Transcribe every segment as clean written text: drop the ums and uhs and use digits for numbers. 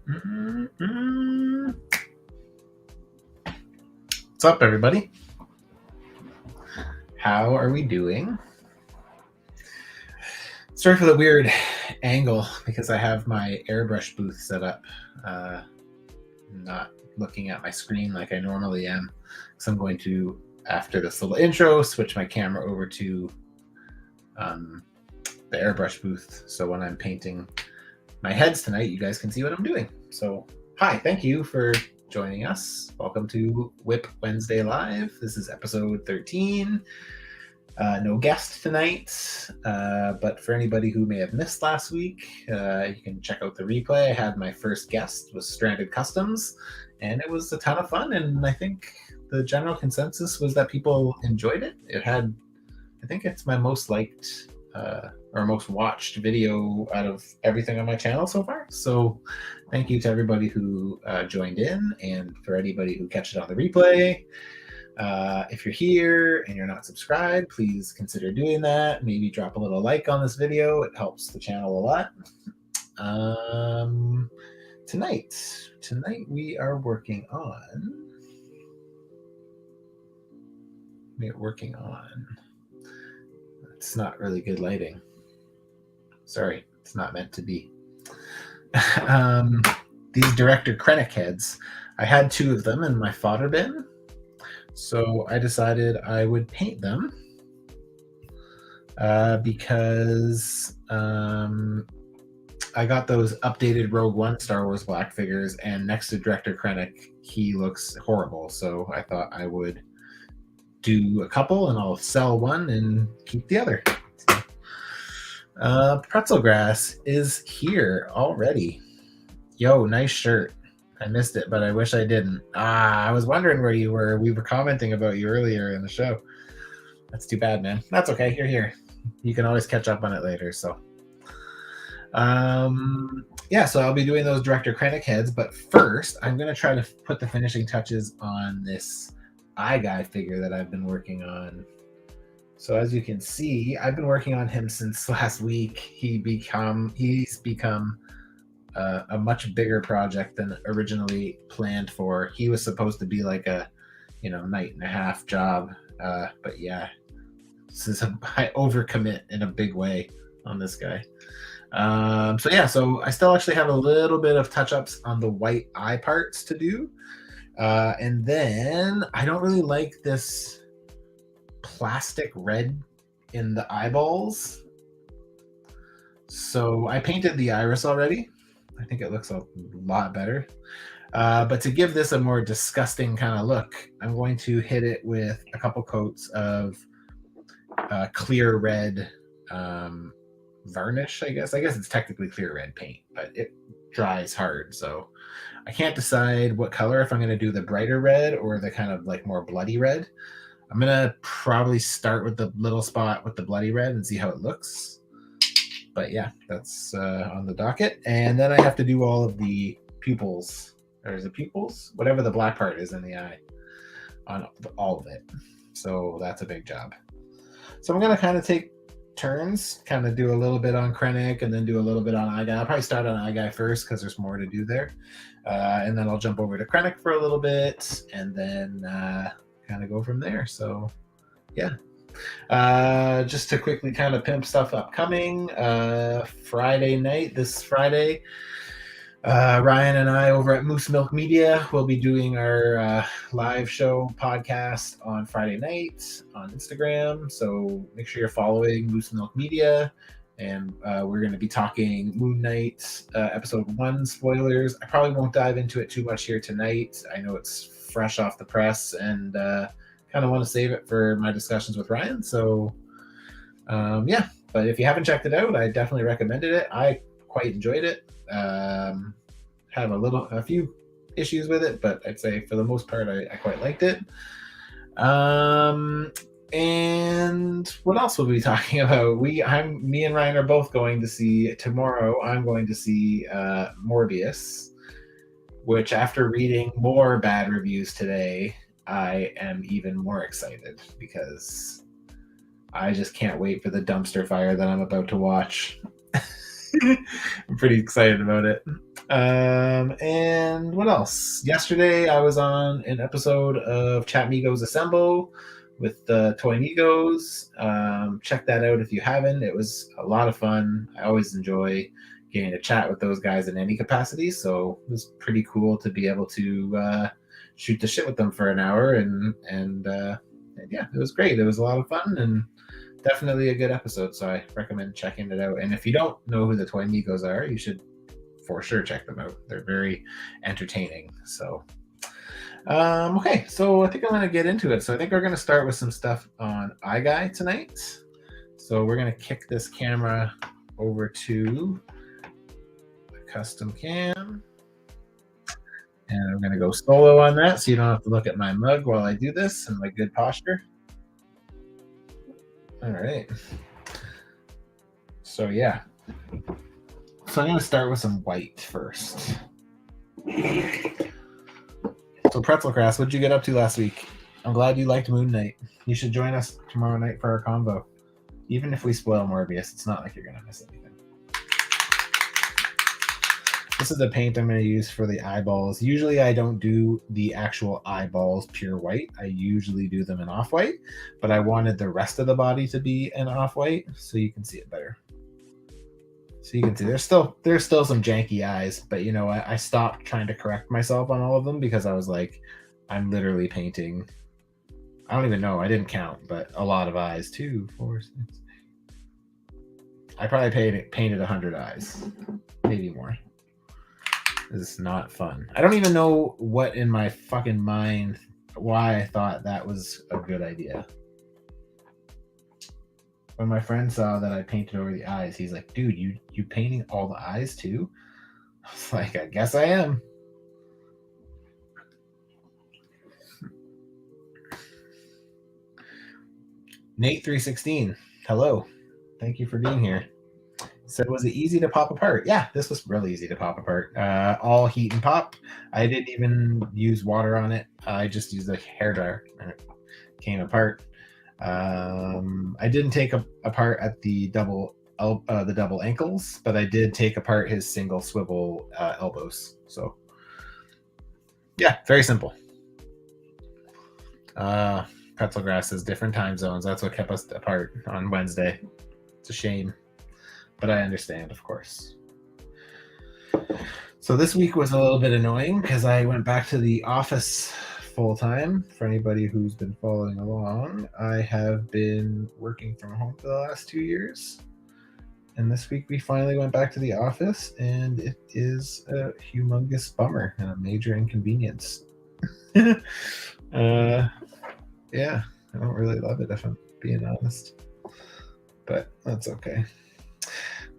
Mm-mm. What's up, everybody? How are we doing? Sorry for the weird angle because I have my airbrush booth set up. Not looking at my screen like I normally am. So I'm going to, after this little intro, switch my camera over to the airbrush booth. So when I'm painting my heads tonight, you guys can see what I'm doing. So hi, thank you for joining us. Welcome to WIP Wednesday Live. This is episode 13. No guest tonight, but for anybody who may have missed last week, you can check out the replay. I had my first guest was Stranded Customs, and it was a ton of fun, and I think the general consensus was that people enjoyed it. I think it's my most liked or most watched video out of everything on my channel so far. So thank you to everybody who joined in, and for anybody who catch it on the replay. If you're here and you're not subscribed, please consider doing that. Maybe drop a little like on this video. It helps the channel a lot. Tonight we are working on. It's not really good lighting. Sorry, it's not meant to be. These Director Krennec heads, I had 2 of them in my fodder bin. So I decided I would paint them because I got those updated Rogue One Star Wars black figures, and next to Director Krennec, he looks horrible. So I thought I would do a couple, and I'll sell one and keep the other. Pretzel Grass is here already. Yo, nice shirt. I missed it, but I wish I didn't. I was wondering where you were. We were commenting about you earlier in the show. That's too bad, man. That's okay. You're here. You can always catch up on it later. So, so I'll be doing those Director Krennec heads. But first, I'm going to try to put the finishing touches on this eye guy figure that I've been working on. So as you can see, I've been working on him since last week. He's become a much bigger project than originally planned for. He was supposed to be like a, night and a half job. But yeah, I overcommit in a big way on this guy. So I still actually have a little bit of touch-ups on the white eye parts to do. And then I don't really like this plastic red in the eyeballs. So I painted the iris already. I think it looks a lot better. But to give this a more disgusting kind of look, I'm going to hit it with a couple coats of clear red varnish, I guess. I guess it's technically clear red paint, but it dries hard. So I can't decide what color, if I'm going to do the brighter red or the kind of like more bloody red. I'm going to probably start with the little spot with the bloody red and see how it looks. But yeah, that's on the docket. And then I have to do all of the pupils. There's the pupils, whatever the black part is in the eye, on all of it. So that's a big job. So I'm going to kind of take turns, kind of do a little bit on Krennec and then do a little bit on eye guy. I'll probably start on eye guy first because there's more to do there. And then I'll jump over to Krennec for a little bit and then kind of go from there. So yeah. Just to quickly kind of pimp stuff upcoming, Friday night, this Friday, Ryan and I over at Moose Milk Media will be doing our live show podcast on Friday night on Instagram. So make sure you're following Moose Milk Media. And we're going to be talking Moon Knight episode 1 spoilers. I probably won't dive into it too much here tonight. I know it's fresh off the press and kind of want to save it for my discussions with Ryan. So but if you haven't checked it out, I definitely recommended it. I quite enjoyed it. Have a few issues with it, but I'd say for the most part I quite liked it. And what else will we be talking about? Me and Ryan are both going to see tomorrow. I'm going to see Morbius, which after reading more bad reviews today, I am even more excited because I just can't wait for the dumpster fire that I'm about to watch. I'm pretty excited about it. And what else? Yesterday I was on an episode of Chat Migos Assemble with the Toy Migos. Check that out if you haven't. It was a lot of fun. I always enjoy getting to chat with those guys in any capacity, so it was pretty cool to be able to shoot the shit with them for an hour, and yeah, it was great. It was a lot of fun and definitely a good episode, so I recommend checking it out. And if you don't know who the Toy Migos are, you should for sure check them out. They're very entertaining. So okay, so I think I'm going to get into it. So I think we're going to start with some stuff on iGuy tonight. So we're going to kick this camera over to the custom cam, and I'm going to go solo on that so you don't have to look at my mug while I do this in my good posture. All right. So yeah. So I'm going to start with some white first. So Pretzelcrass, what'd you get up to last week? I'm glad you liked Moon Knight. You should join us tomorrow night for our combo. Even if we spoil Morbius, it's not like you're going to miss anything. This is the paint I'm going to use for the eyeballs. Usually I don't do the actual eyeballs pure white. I usually do them in off-white, but I wanted the rest of the body to be an off-white so you can see it better. So you can see there's still some janky eyes, but you know, I stopped trying to correct myself on all of them because I was like, I'm literally painting. I don't even know. I didn't count, but a lot of eyes. 2, 4, 6. I probably painted 100 eyes, maybe more. This is not fun. I don't even know what in my fucking mind why I thought that was a good idea. When my friend saw that I painted over the eyes, he's like, dude, you painting all the eyes too? I was like, I guess I am. Nate316, hello. Thank you for being here. Said, was it easy to pop apart? Yeah, this was really easy to pop apart. All heat and pop. I didn't even use water on it. I just used a hairdryer and it came apart. I didn't take apart at the double ankles, but I did take apart his single swivel elbows. So yeah, very simple. Pretzelgrass is different time zones. That's what kept us apart on Wednesday. It's a shame, but I understand, of course. So this week was a little bit annoying because I went back to the office full time. For anybody who's been following along, I have been working from home for the last 2 years. And this week we finally went back to the office, and it is a humongous bummer and a major inconvenience. Yeah, I don't really love it, if I'm being honest. But that's okay.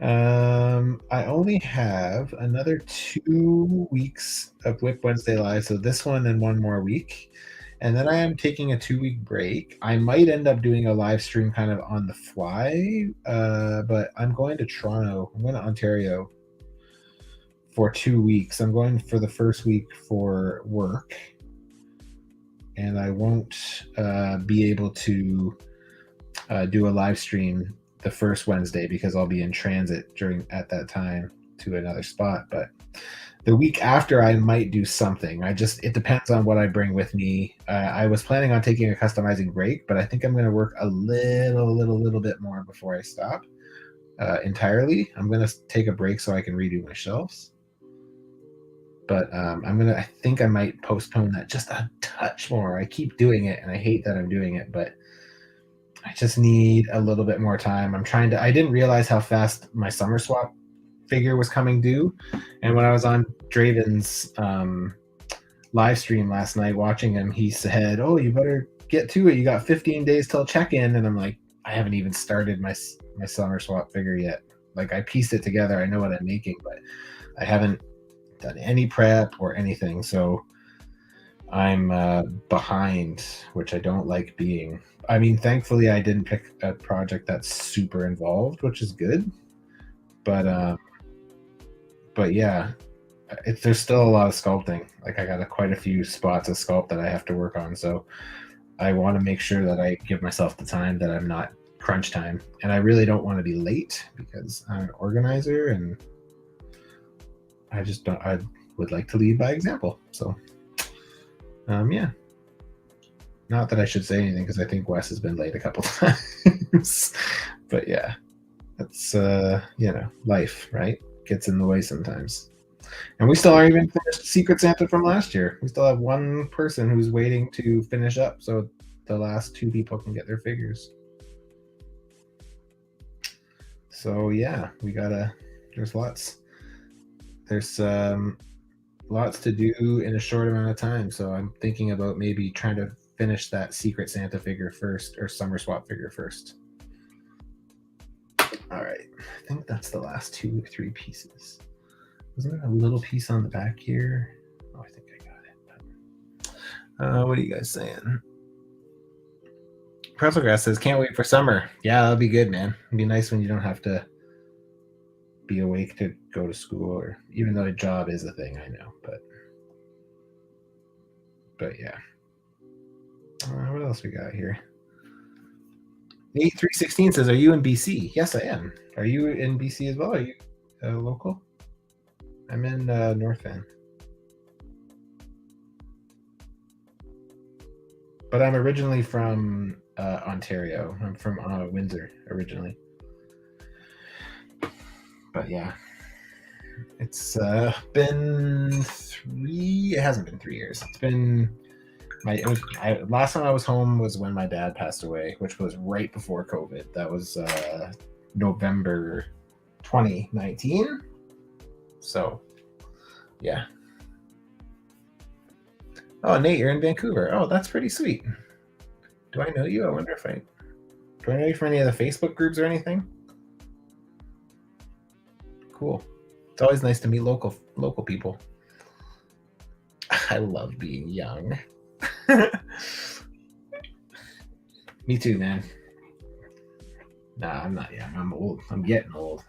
I only have another 2 weeks of WIP Wednesday live, so this one and one more week, and then I am taking a 2-week break. I might end up doing a live stream kind of on the fly, but I'm going to Toronto. I'm going to Ontario for 2 weeks. I'm going for the first week for work, and I won't be able to do a live stream the first Wednesday because I'll be in transit at that time to another spot. But the week after I might do something. It depends on what I bring with me. I was planning on taking a customizing break, but I think I'm going to work a little bit more before I stop entirely. I'm going to take a break so I can redo my shelves. But I think I might postpone that just a touch more. I keep doing it and I hate that I'm doing it, but I just need a little bit more time. I didn't realize how fast my summer swap figure was coming due. And when I was on Draven's live stream last night watching him, he said, oh, you better get to it. You got 15 days till check-in. And I'm like, I haven't even started my summer swap figure yet. Like, I pieced it together. I know what I'm making, but I haven't done any prep or anything. So I'm behind, which I don't like being. I mean, thankfully, I didn't pick a project that's super involved, which is good. But yeah, there's still a lot of sculpting. Like, I got quite a few spots of sculpt that I have to work on. So I want to make sure that I give myself the time, that I'm not crunch time, and I really don't want to be late because I'm an organizer and I would like to lead by example. So yeah, not that I should say anything because I think Wes has been late a couple times, but yeah, that's life, right? Gets in the way sometimes. And we still aren't even finished Secret Santa from last year. We still have one person who's waiting to finish up so the last 2 people can get their figures. So yeah, there's lots to do in a short amount of time. So I'm thinking about maybe trying to finish that Secret Santa figure first, or Summer Swap figure first. All right, I think that's the last 2 or 3 pieces. Wasn't there a little piece on the back here? Oh, I think I got it. What are you guys saying? Pretzelgrass says, can't wait for summer. Yeah, that'll be good, man. It'd be nice when you don't have to be awake to go to school, or even though a job is a thing, I know, but yeah. What else we got here? 8316 says, are you in BC? Yes, I am. Are you in BC as well? Are you local? I'm in North Van. But I'm originally from Ontario. I'm from Windsor originally. But yeah, it's been 3. It hasn't been 3 years. It's been last time I was home was when my dad passed away, which was right before COVID. That was November 2019. So yeah. Oh, Nate, you're in Vancouver. Oh, that's pretty sweet. Do I know you? I wonder if do I know you from any of the Facebook groups or anything? Cool. It's always nice to meet local people. I love being young. Me too, man. Nah, I'm not young. I'm old. I'm getting old.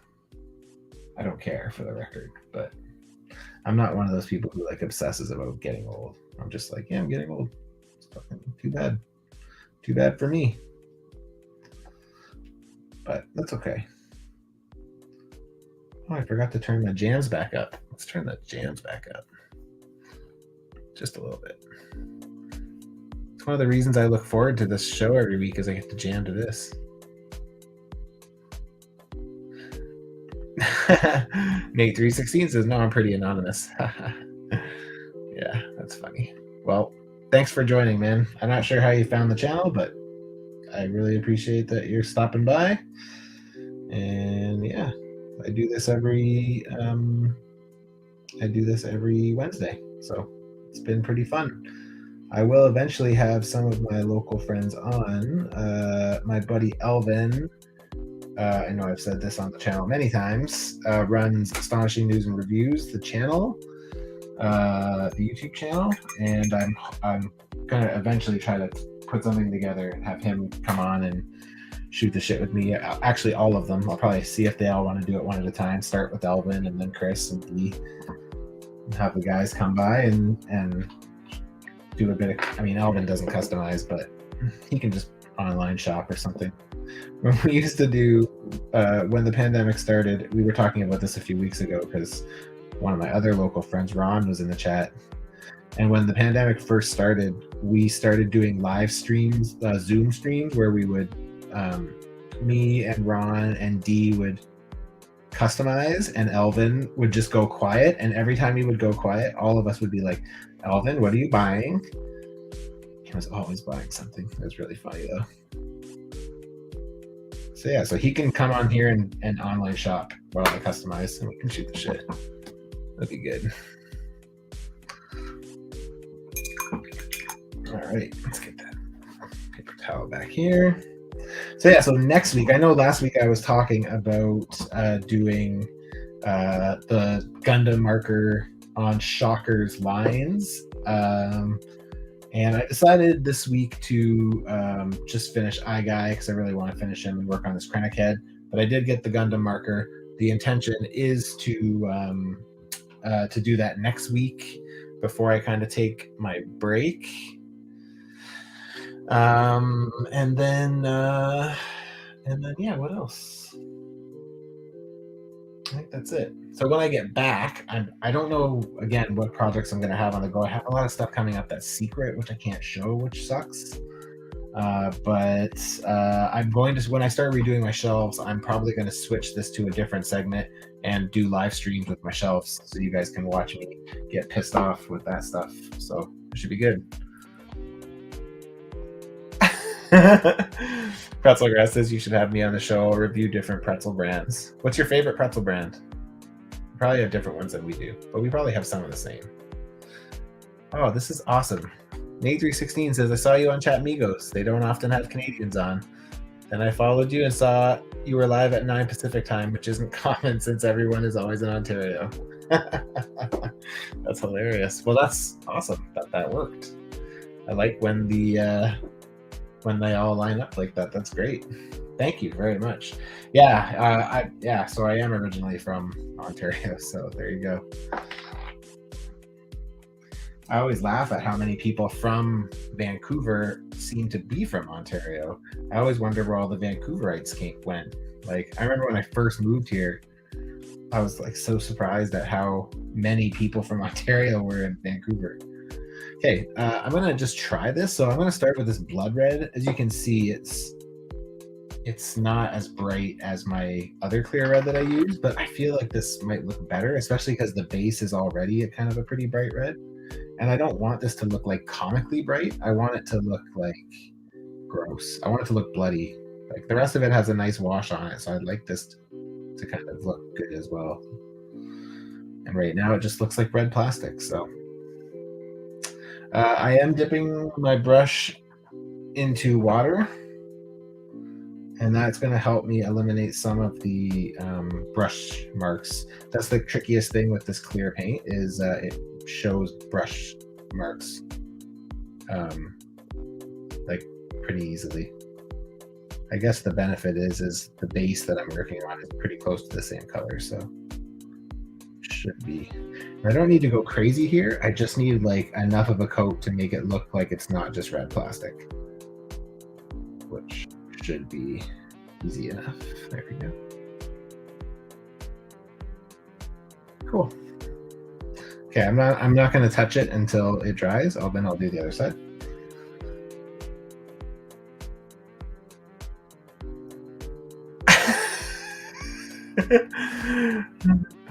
I don't care, for the record, but I'm not one of those people who like obsesses about getting old. I'm just like, yeah, I'm getting old. It's fucking too bad. Too bad for me. But that's okay. Oh, I forgot to turn my jams back up. Let's turn the jams back up. Just a little bit. It's one of the reasons I look forward to this show every week, is I get to jam to this. Nate316 says, no, I'm pretty anonymous. Yeah, that's funny. Well, thanks for joining, man. I'm not sure how you found the channel, but I really appreciate that you're stopping by. And yeah, I do this every Wednesday, so it's been pretty fun. I will eventually have some of my local friends on. My buddy Elvin, I know I've said this on the channel many times, runs Astonishing News and Reviews, the channel, the YouTube channel, and I'm gonna eventually try to put something together and have him come on and shoot the shit with me. Actually, all of them. I'll probably see if they all want to do it one at a time. Start with Elvin and then Chris and Lee, and have the guys come by and do a bit of. I mean, Elvin doesn't customize, but he can just online shop or something. When we used to do, when the pandemic started, we were talking about this a few weeks ago because one of my other local friends, Ron, was in the chat. And when the pandemic first started, we started doing live streams, Zoom streams, where we would, me and Ron and Dee would customize, and Elvin would just go quiet. And every time he would go quiet, all of us would be like, Elvin, what are you buying? He was always buying something. It was really funny, though. So yeah, so he can come on here and online shop while I customize, and we can shoot the shit. That'd be good. All right, let's get that paper towel back here. So yeah, so next week, I know last week I was talking about doing the Gundam marker on Shocker's lines, and I decided this week to just finish iGuy because I really want to finish him and work on this Krennec head. But I did get the Gundam marker. The intention is to do that next week before I kind of take my break. And then And then, yeah, what else? I think that's it. So when I get back, I don't know again what projects I'm gonna have on the go. I have a lot of stuff coming up that's secret, which I can't show, which sucks. But I'm going to when I start redoing my shelves, I'm probably going to switch this to a different segment and do live streams with my shelves, so you guys can watch me get pissed off with that stuff. So it should be good. Pretzel Grass says you should have me on the show. I'll review different pretzel brands. What's your favorite pretzel brand? We probably have different ones than we do, but we probably have some of the same. Oh, this is awesome. Nate316 says, I saw you on Chat Migos. They don't often have Canadians on. Then I followed you and saw you were live at 9 Pacific time, which isn't common since everyone is always in Ontario. That's hilarious. Well, that's awesome that worked. I like when when they all line up like that. That's great. Thank you very much. Yeah, so I am originally from Ontario, so there you go. I always laugh at how many people from Vancouver seem to be from Ontario. I always wonder where all the Vancouverites went. Like, I remember when I first moved here, I was like so surprised at how many people from Ontario were in Vancouver. Okay, I'm gonna just try this. So I'm gonna start with this blood red. As you can see, it's not as bright as my other clear red that I use, but I feel like this might look better, especially because the base is already a kind of a pretty bright red. And I don't want this to look like comically bright. I want it to look like gross. I want it to look bloody. Like the rest of it has a nice wash on it, so I'd like this to kind of look good as well. And right now it just looks like red plastic. So I am dipping my brush into water, and that's going to help me eliminate some of the brush marks. That's the trickiest thing with this clear paint is it shows brush marks like pretty easily. I guess the benefit is the base that I'm working on is pretty close to the same color, so should be. I don't need to go crazy here. I just need like enough of a coat to make it look like it's not just red plastic, which should be easy enough. There we go. Cool. Okay, I'm not going to touch it until it dries. Then I'll do the other side.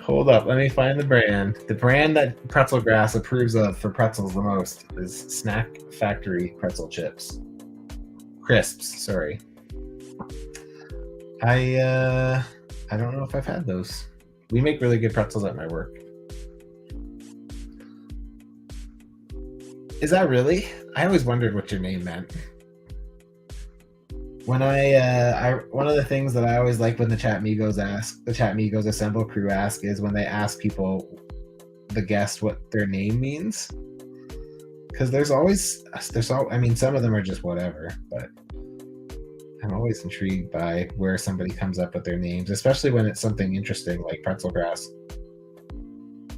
Hold up, let me find the brand. The brand that Pretzel Grass approves of for pretzels the most is Snack Factory pretzel chips. Crisps, sorry. I don't know if I've had those. We make really good pretzels at my work. Is that really? I always wondered what your name meant. When one of the things that I always like when the Chat Migos Assemble crew ask is when they ask people, the guest, what their name means. Because I mean, some of them are just whatever, but I'm always intrigued by where somebody comes up with their names, especially when it's something interesting like pretzel grass.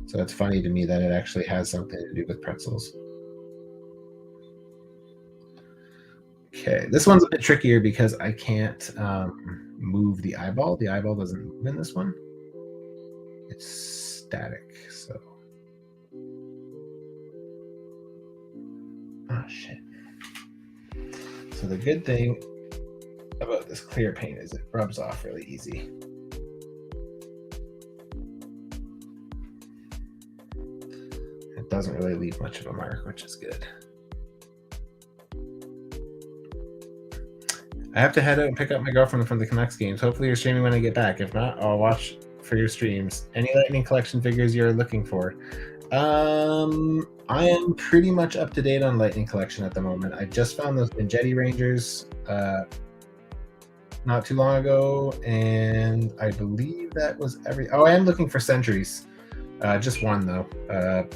So it's funny to me that it actually has something to do with pretzels. Okay, this one's a bit trickier because I can't move the eyeball. The eyeball doesn't move in this one. It's static, so. Oh, shit. So the good thing about this clear paint is it rubs off really easy. It doesn't really leave much of a mark, which is good. I have to head out and pick up my girlfriend from the Canucks games. Hopefully you're streaming when I get back. If not, I'll watch for your streams. Any Lightning Collection figures you're looking for? I am pretty much up to date on Lightning Collection at the moment. I just found those Ninjetti Rangers not too long ago, and I believe that was Oh, I am looking for Sentries. Just one, though.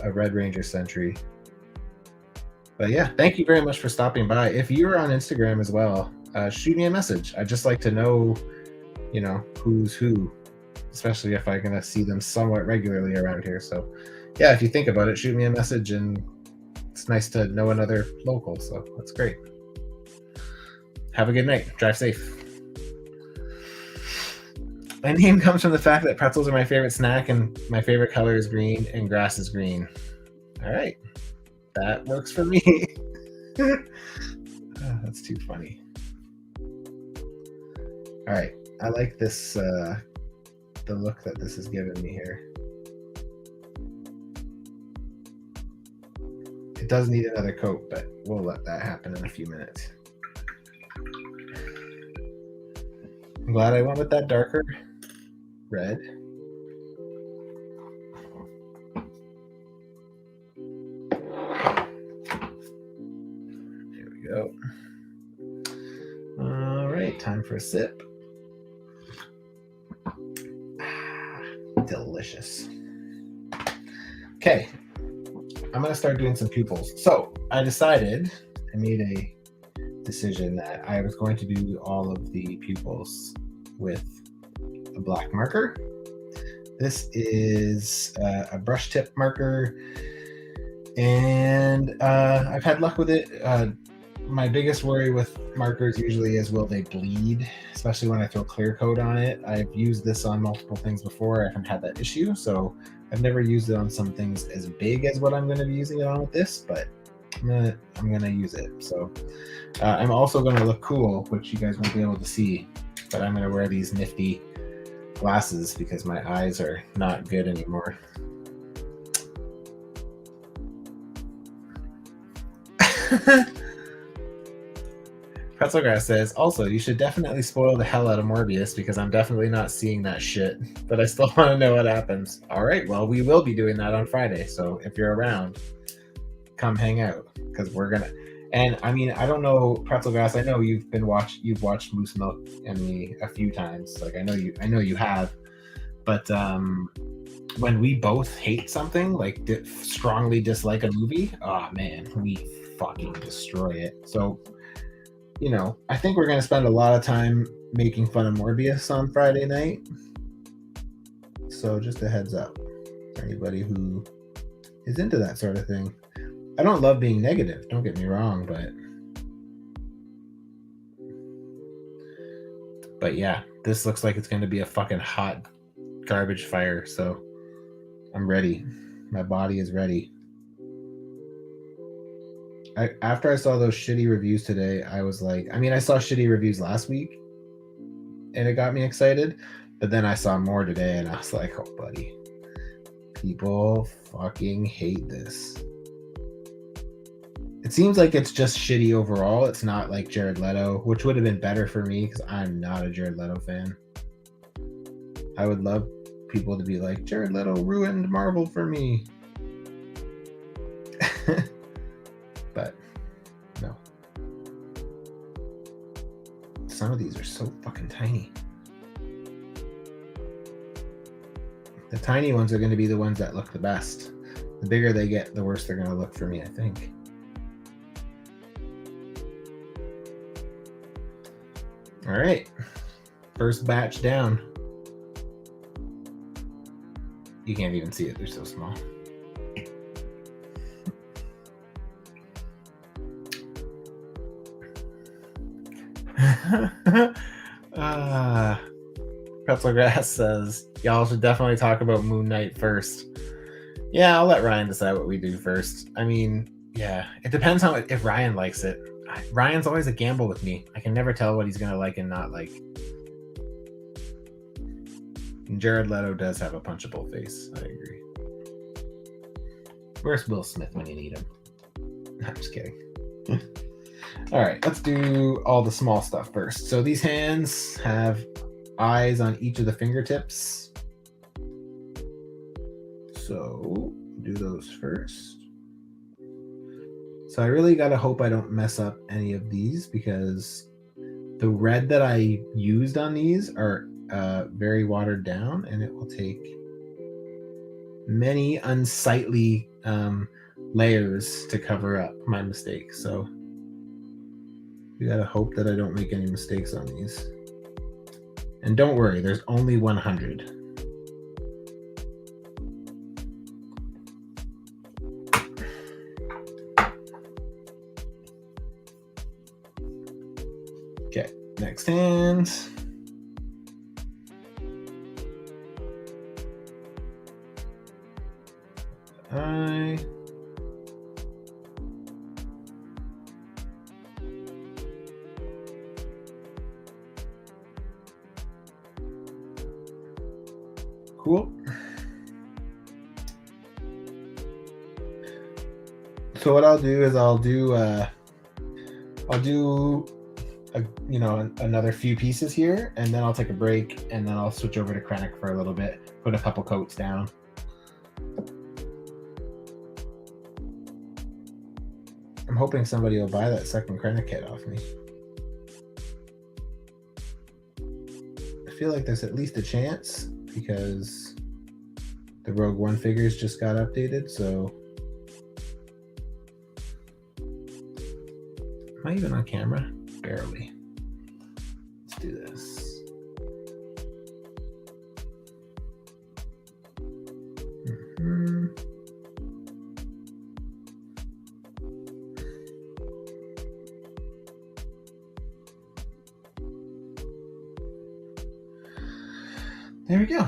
A Red Ranger Sentry. But yeah, thank you very much for stopping by. If you're on Instagram as well, shoot me a message. I'd just like to know, who's who, especially if I'm going to see them somewhat regularly around here. So yeah, if you think about it, shoot me a message, and it's nice to know another local. So that's great. Have a good night. Drive safe. My name comes from the fact that pretzels are my favorite snack and my favorite color is green and grass is green. All right. That works for me. That's too funny. All right. I like this, the look that this is giving me here. It does need another coat, but we'll let that happen in a few minutes. I'm glad I went with that darker red. There we go. All right, time for a sip. Delicious. Okay, I'm going to start doing some pupils. So I made a decision that I was going to do all of the pupils with a black marker. This is a brush tip marker, and I've had luck with it. My biggest worry with markers usually is, will they bleed, especially when I throw clear coat on it. I've used this on multiple things before. I haven't had that issue, so I've never used it on some things as big as what I'm going to be using it on with this, but I'm gonna use it. So I'm also going to look cool, which you guys won't be able to see, but I'm going to wear these nifty glasses because my eyes are not good anymore. Pretzelgrass says, also, you should definitely spoil the hell out of Morbius because I'm definitely not seeing that shit, but I still want to know what happens. All right, well, we will be doing that on Friday, so if you're around, come hang out because we're gonna. And I mean, I don't know, Pretzelgrass, I know you've watched Moose Milk and me a few times. Like I know you have, but when we both hate something, like strongly dislike a movie, oh man, we fucking destroy it. So, you know, I think we're going to spend a lot of time making fun of Morbius on Friday night. So just a heads up for anybody who is into that sort of thing. I don't love being negative, don't get me wrong, but yeah, this looks like it's going to be a fucking hot garbage fire, so I'm ready. My body is ready. After I saw those shitty reviews today, I was like, I mean, I saw shitty reviews last week and it got me excited, but then I saw more today and I was like, oh buddy, people fucking hate this. It seems like it's just shitty overall. It's not like Jared Leto, which would have been better for me because I'm not a Jared Leto fan. I would love people to be like, Jared Leto ruined Marvel for me. But no. Some of these are so fucking tiny. The tiny ones are going to be the ones that look the best. The bigger they get, the worse they're going to look for me, I think. All right. First batch down. You can't even see it. They're so small. Pretzelgrass says, y'all should definitely talk about Moon Knight first. Yeah, I'll let Ryan decide what we do first. I mean, yeah, it depends on if Ryan likes it. Ryan's always a gamble with me. I can never tell what he's going to like and not like. And Jared Leto does have a punchable face. I agree. Where's Will Smith when you need him? I'm just kidding. All right, let's do all the small stuff first. So these hands have eyes on each of the fingertips. So do those first. So I really got to hope I don't mess up any of these because the red that I used on these are very watered down and it will take many unsightly layers to cover up my mistakes. So we got to hope that I don't make any mistakes on these. And don't worry, there's only 100. Okay, next hand. eye. Cool. So what I'll do is I'll do another few pieces here, and then I'll take a break, and then I'll switch over to Krennec for a little bit, put a couple coats down. I'm hoping somebody will buy that second Krennec kit off me. I feel like there's at least a chance because the Rogue One figures just got updated, so am I even on camera? Barely. Let's do this. There we go.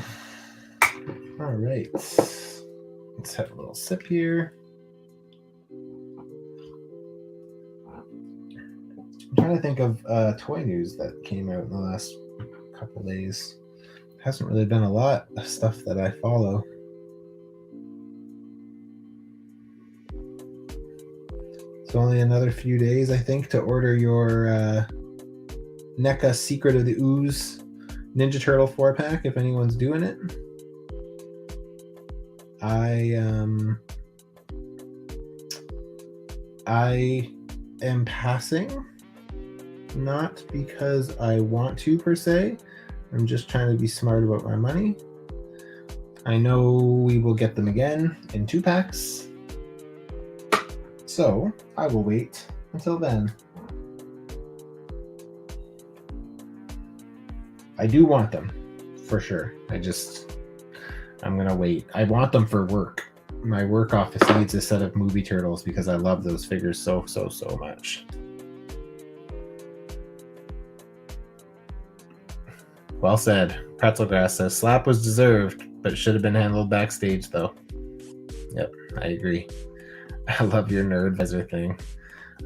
All right. Let's have a little sip here. I'm trying to think of toy news that came out in the last couple days. Hasn't really been a lot of stuff that I follow. It's only another few days, I think, to order your Neca Secret of the Ooze Ninja Turtle 4-pack if anyone's doing it. I am passing, not because I want to per se. I'm just trying to be smart about my money. I know we will get them again in 2-packs, so I will wait until then. I do want them for sure. I'm gonna wait. I want them for work. My work office needs a set of movie turtles because I love those figures so much. Well said. Pretzelgrass says slap was deserved, but it should have been handled backstage though. Yep, I agree. I love your nerd visor thing.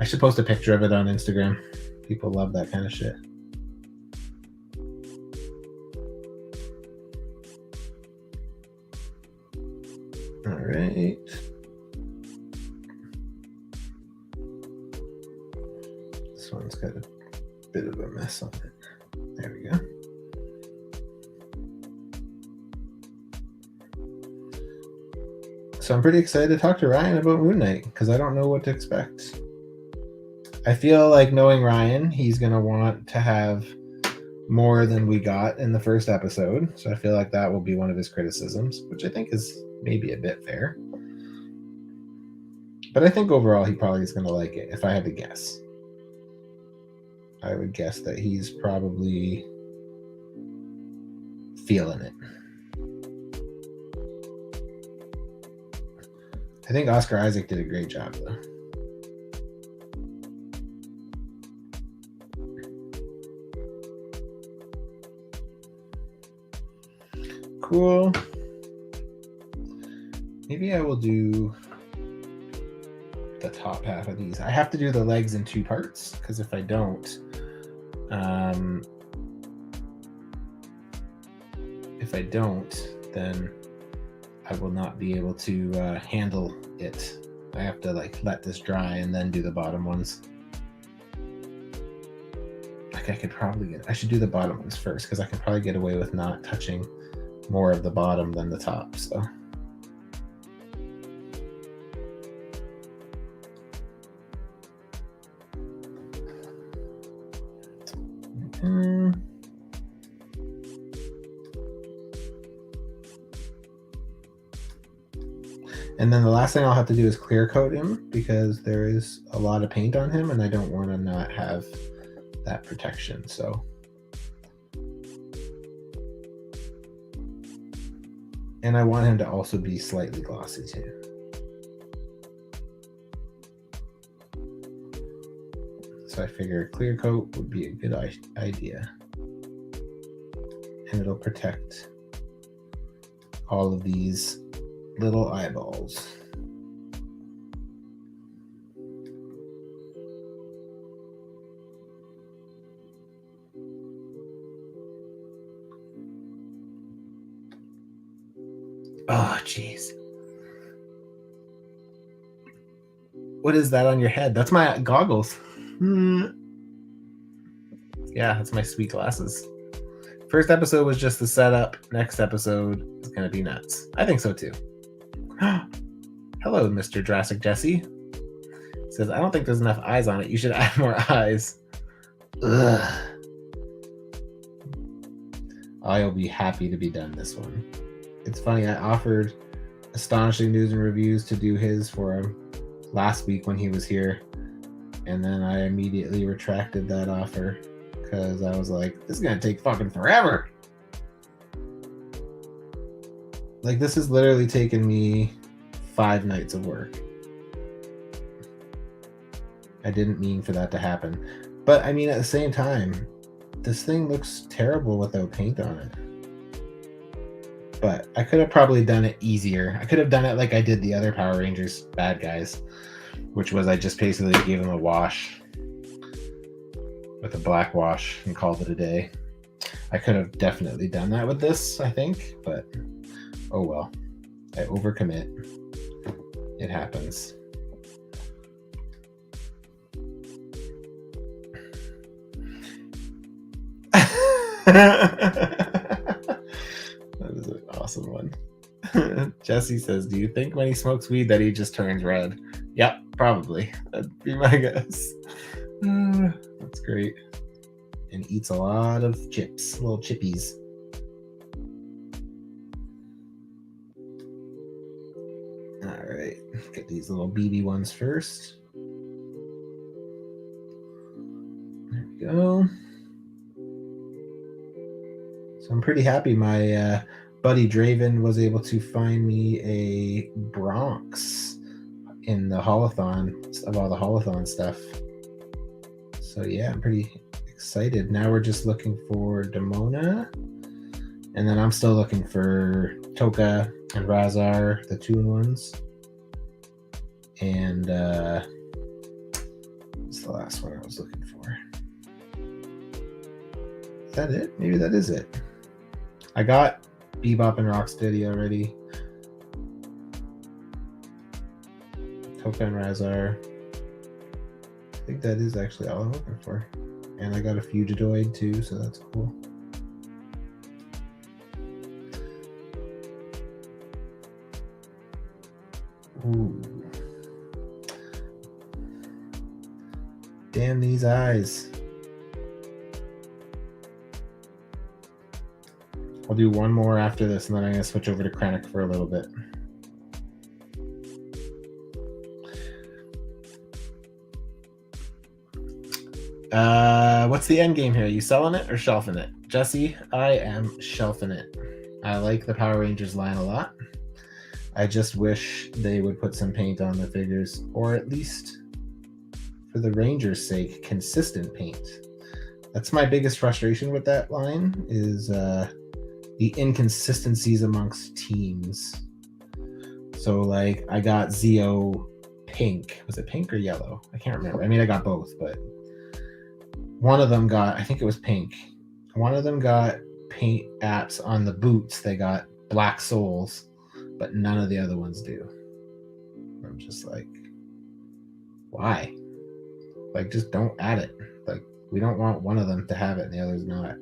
I should post a picture of it on Instagram. People love that kind of shit. All right. This one's got a bit of a mess on it. There we go. So I'm pretty excited to talk to Ryan about Moon Knight because I don't know what to expect. I feel like knowing Ryan, he's going to want to have more than we got in the first episode. So I feel like that will be one of his criticisms, which I think is maybe a bit fair. But I think overall he probably is going to like it, if I had to guess. I would guess that he's probably feeling it. I think Oscar Isaac did a great job, though. Cool. Maybe I will do the top half of these. I have to do the legs in 2 parts, because if I don't, then I will not be able to handle it. I have to let this dry and then do the bottom ones. I should do the bottom ones first because I could probably get away with not touching more of the bottom than the top. So. And then the last thing I'll have to do is clear coat him because there is a lot of paint on him and I don't want to not have that protection. So. And I want him to also be slightly glossy too. So I figure a clear coat would be a good idea. And it'll protect all of these little eyeballs. Oh, jeez. What is that on your head? That's my goggles. Yeah, that's my sweet glasses. First episode was just the setup. Next episode is going to be nuts. I think so too. Hello, Mr. Jurassic Jesse. Says, I don't think there's enough eyes on it. You should add more eyes. Ugh. I'll be happy to be done this one. It's funny, I offered Astonishing News and Reviews to do his for him last week when he was here. And then I immediately retracted that offer because I was like, this is going to take fucking forever. Like, this has literally taken me 5 nights of work. I didn't mean for that to happen. But, I mean, at the same time, this thing looks terrible without paint on it. But I could have probably done it easier. I could have done it like I did the other Power Rangers bad guys, which was I just basically gave them a wash with a black wash and called it a day. I could have definitely done that with this, I think, but oh well. I overcommit. It happens. That is an awesome one. Jesse says, do you think when he smokes weed that he just turns red? Yep, probably. That'd be my guess. That's great. And eats a lot of chips, little chippies. All right, get these little BB ones first. There we go. So I'm pretty happy my buddy Draven was able to find me a Bronx in the holothon of all the holothon stuff. So yeah, I'm pretty excited. Now we're just looking for Demona. And then I'm still looking for Toka and Razar, the 2-in-1s. And what's the last one I was looking for? Is that it? Maybe that is it. I got Bebop and Rocksteady already. Toka and Razar. I think that is actually all I'm looking for. And I got a Fugidoid too, so that's cool. Ooh. Damn these eyes. I'll do one more after this, and then I'm going to switch over to Krennec for a little bit. What's the end game here? Are you selling it or shelving it? Jesse, I am shelving it. I like the Power Rangers line a lot. I just wish they would put some paint on their figures, or at least, for the Rangers' sake, consistent paint. That's my biggest frustration with that line, is the inconsistencies amongst teams. So, like, I got Zeo pink. Was it pink or yellow? I can't remember. I mean, I got both, but one of them got, I think it was pink. One of them got paint apps on the boots. They got black soles, but none of the other ones do. I'm just like, why? Like, just don't add it. Like, we don't want one of them to have it and the other's not.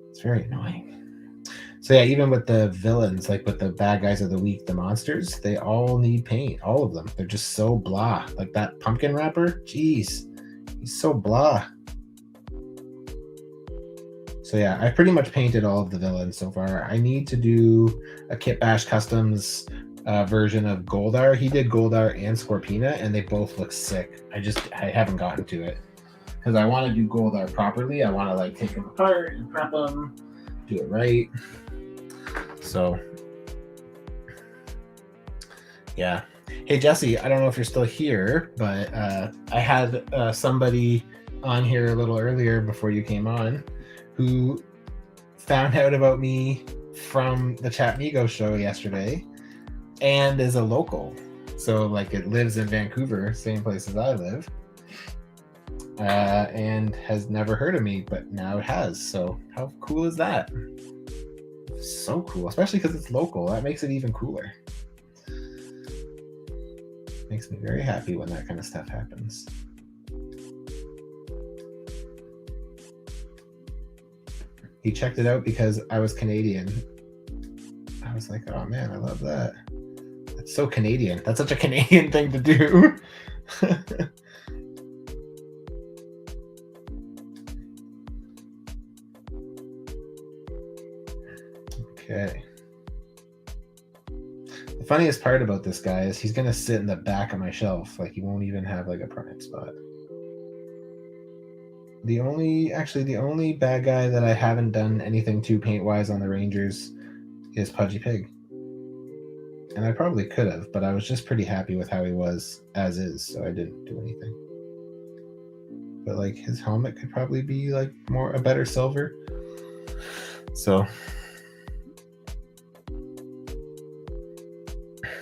It's very annoying. So yeah, even with the villains, like with the bad guys of the week, the monsters, they all need paint. All of them. They're just so blah. Like that pumpkin wrapper, jeez. He's so blah. So yeah, I pretty much painted all of the villains so far. I need to do a Kit Bash Customs version of Goldar. He did Goldar and Scorpina, and they both look sick. I haven't gotten to it because I want to do Goldar properly. I want to like take him apart and prep him, do it right. So yeah. Hey Jesse, I don't know if you're still here, but I had somebody on here a little earlier before you came on who found out about me from the Chat Migo show yesterday and is a local. So like it lives in Vancouver, same place as I live, and has never heard of me, but now it has. So how cool is that? so cool, especially because it's local. That makes it even cooler. Makes me very happy when that kind of stuff happens. He checked it out because I was Canadian. I was like, oh man, I love that. That's so Canadian. That's such a Canadian thing to do. Okay. The funniest part about this guy is he's gonna sit in the back of my shelf. Like, he won't even have like a prime spot. The only bad guy that I haven't done anything to paint-wise on the Rangers is Pudgy Pig. And I probably could have, but I was just pretty happy with how he was as is, so I didn't do anything. But like, his helmet could probably be like a better silver. So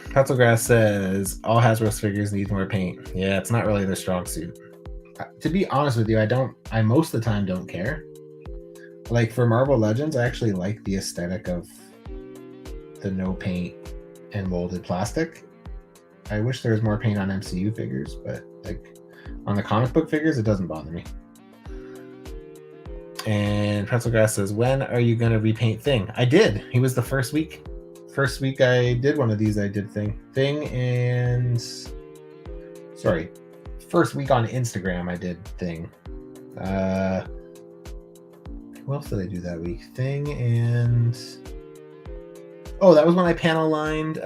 Petzelgrass says all Hasbro's figures need more paint. Yeah, it's not really their strong suit. To be honest with you, I most of the time don't care. Like, for Marvel Legends, I actually like the aesthetic of the no paint and molded plastic. I wish there was more paint on MCU figures, but like on the comic book figures, it doesn't bother me. And Pretzelgrass says, when are you going to repaint Thing? I did. He was the first week. First week I did one of these, I did Thing and... Sorry. First week on Instagram, I did Thing. Who else did I do that week? Thing and... Oh, that was when I panel lined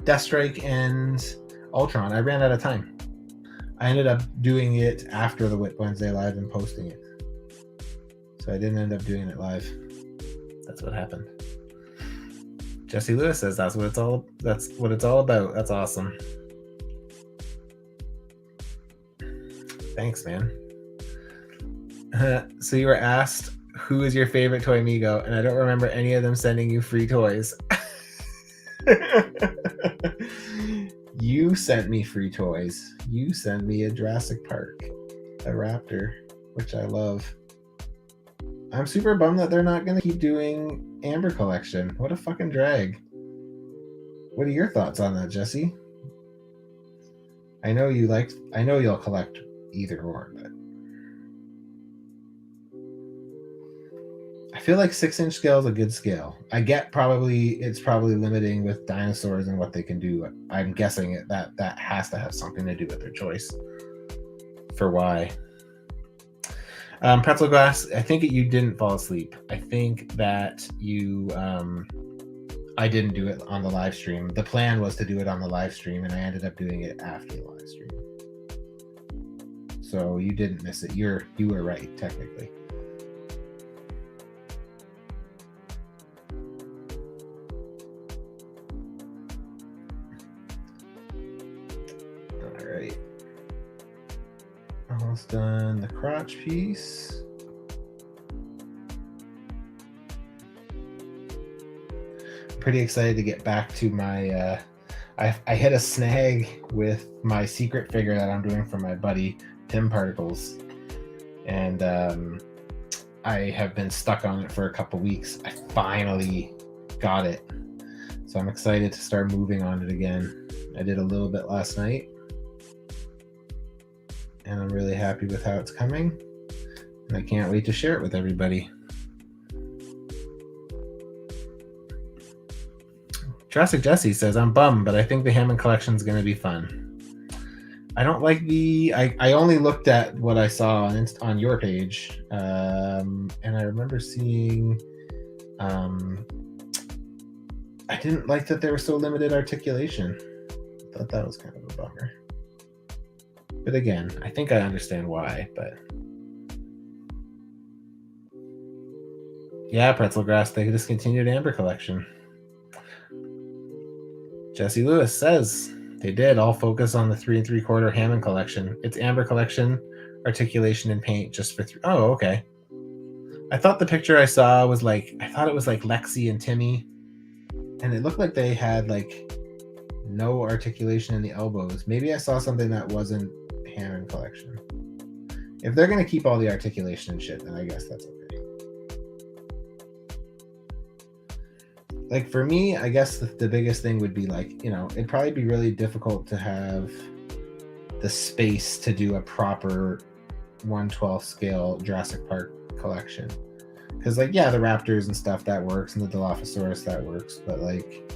Deathstrike and Ultron. I ran out of time. I ended up doing it after the WIP Wednesday live and posting it. So I didn't end up doing it live. That's what happened. Jesse Lewis says that's what it's all about. That's awesome. Thanks, man. So you were asked who is your favorite Toy Amigo, and I don't remember any of them sending you free toys. You sent me free toys. You sent me a Jurassic Park, a Raptor, which I love. I'm super bummed that they're not going to keep doing Amber Collection. What a fucking drag. What are your thoughts on that, Jesse? I know you'll collect either or, but I feel like 6-inch scale is a good scale. I get it's probably limiting with dinosaurs and what they can do. I'm guessing that has to have something to do with their choice for why. Pretzelglass, I think you didn't fall asleep. I think that I didn't do it on the live stream. The plan was to do it on the live stream, and I ended up doing it after the live stream. So you didn't miss it. You were right, technically. All right. Almost done the crotch piece. Pretty excited to get back to my I hit a snag with my secret figure that I'm doing for my buddy Tim Particles, and I have been stuck on it for a couple weeks. I finally got it, so I'm excited to start moving on it again. I did a little bit last night, and I'm really happy with how it's coming, and I can't wait to share it with everybody. Jurassic Jesse says, I'm bummed, but I think the Hammond collection is going to be fun. I don't like I only looked at what I saw on your page, and I remember seeing, I didn't like that there was so limited articulation. I thought that was kind of a bummer. But again, I think I understand why, but... Yeah, Pretzelgrass, they discontinued Amber Collection. Jesse Lewis says they did all focus on the 3 3/4 Hammond Collection. It's Amber Collection, articulation, and paint just for 3. Oh, okay. I thought the picture I saw was I thought it was like Lexi and Timmy, and it looked like they had like no articulation in the elbows. Maybe I saw something that wasn't Hammond Collection. If they're gonna keep all the articulation and shit, then I guess that's okay. like for me, I guess the biggest thing would be like, you know, it'd probably be really difficult to have the space to do a proper 1/12 scale Jurassic Park collection. Because like, yeah, the raptors and stuff, that works, and the Dilophosaurus, that works, but like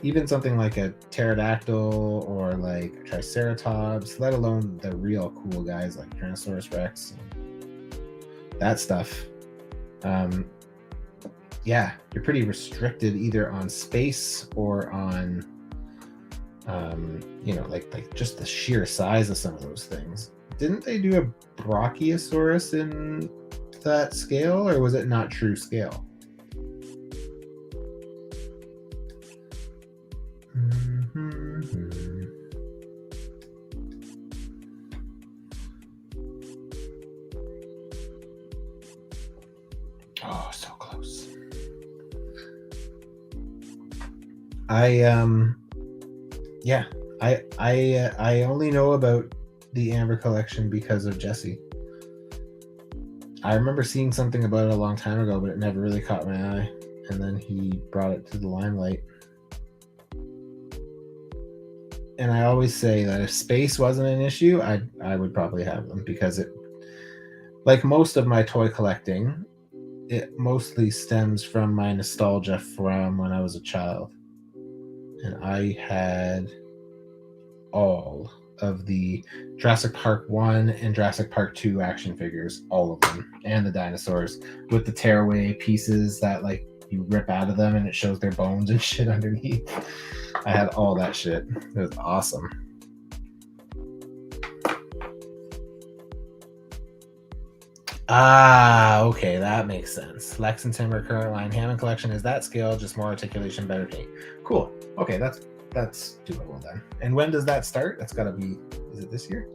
even something like a pterodactyl or like a triceratops, let alone the real cool guys like Tyrannosaurus Rex and that stuff, yeah, you're pretty restricted either on space or on you know, like just the sheer size of some of those things. Didn't they do a Brachiosaurus in that scale, or was it not true scale? Oh, so close. Yeah, I only know about the Amber collection because of Jesse. I remember seeing something about it a long time ago, but it never really caught my eye. And then he brought it to the limelight. And I always say that if space wasn't an issue, I would probably have them, because it, like most of my toy collecting, it mostly stems from my nostalgia from when I was a child. And I had all of the Jurassic Park 1 and Jurassic Park 2 action figures, all of them, and the dinosaurs with the tearaway pieces that like you rip out of them and it shows their bones and shit underneath. I had all that shit. It was awesome. Ah, okay, that makes sense. Lex and Timber current line Hammond collection is that scale, just more articulation, better paint. Cool. Okay, that's doable then. And when does that start? That's gotta be, is it this year?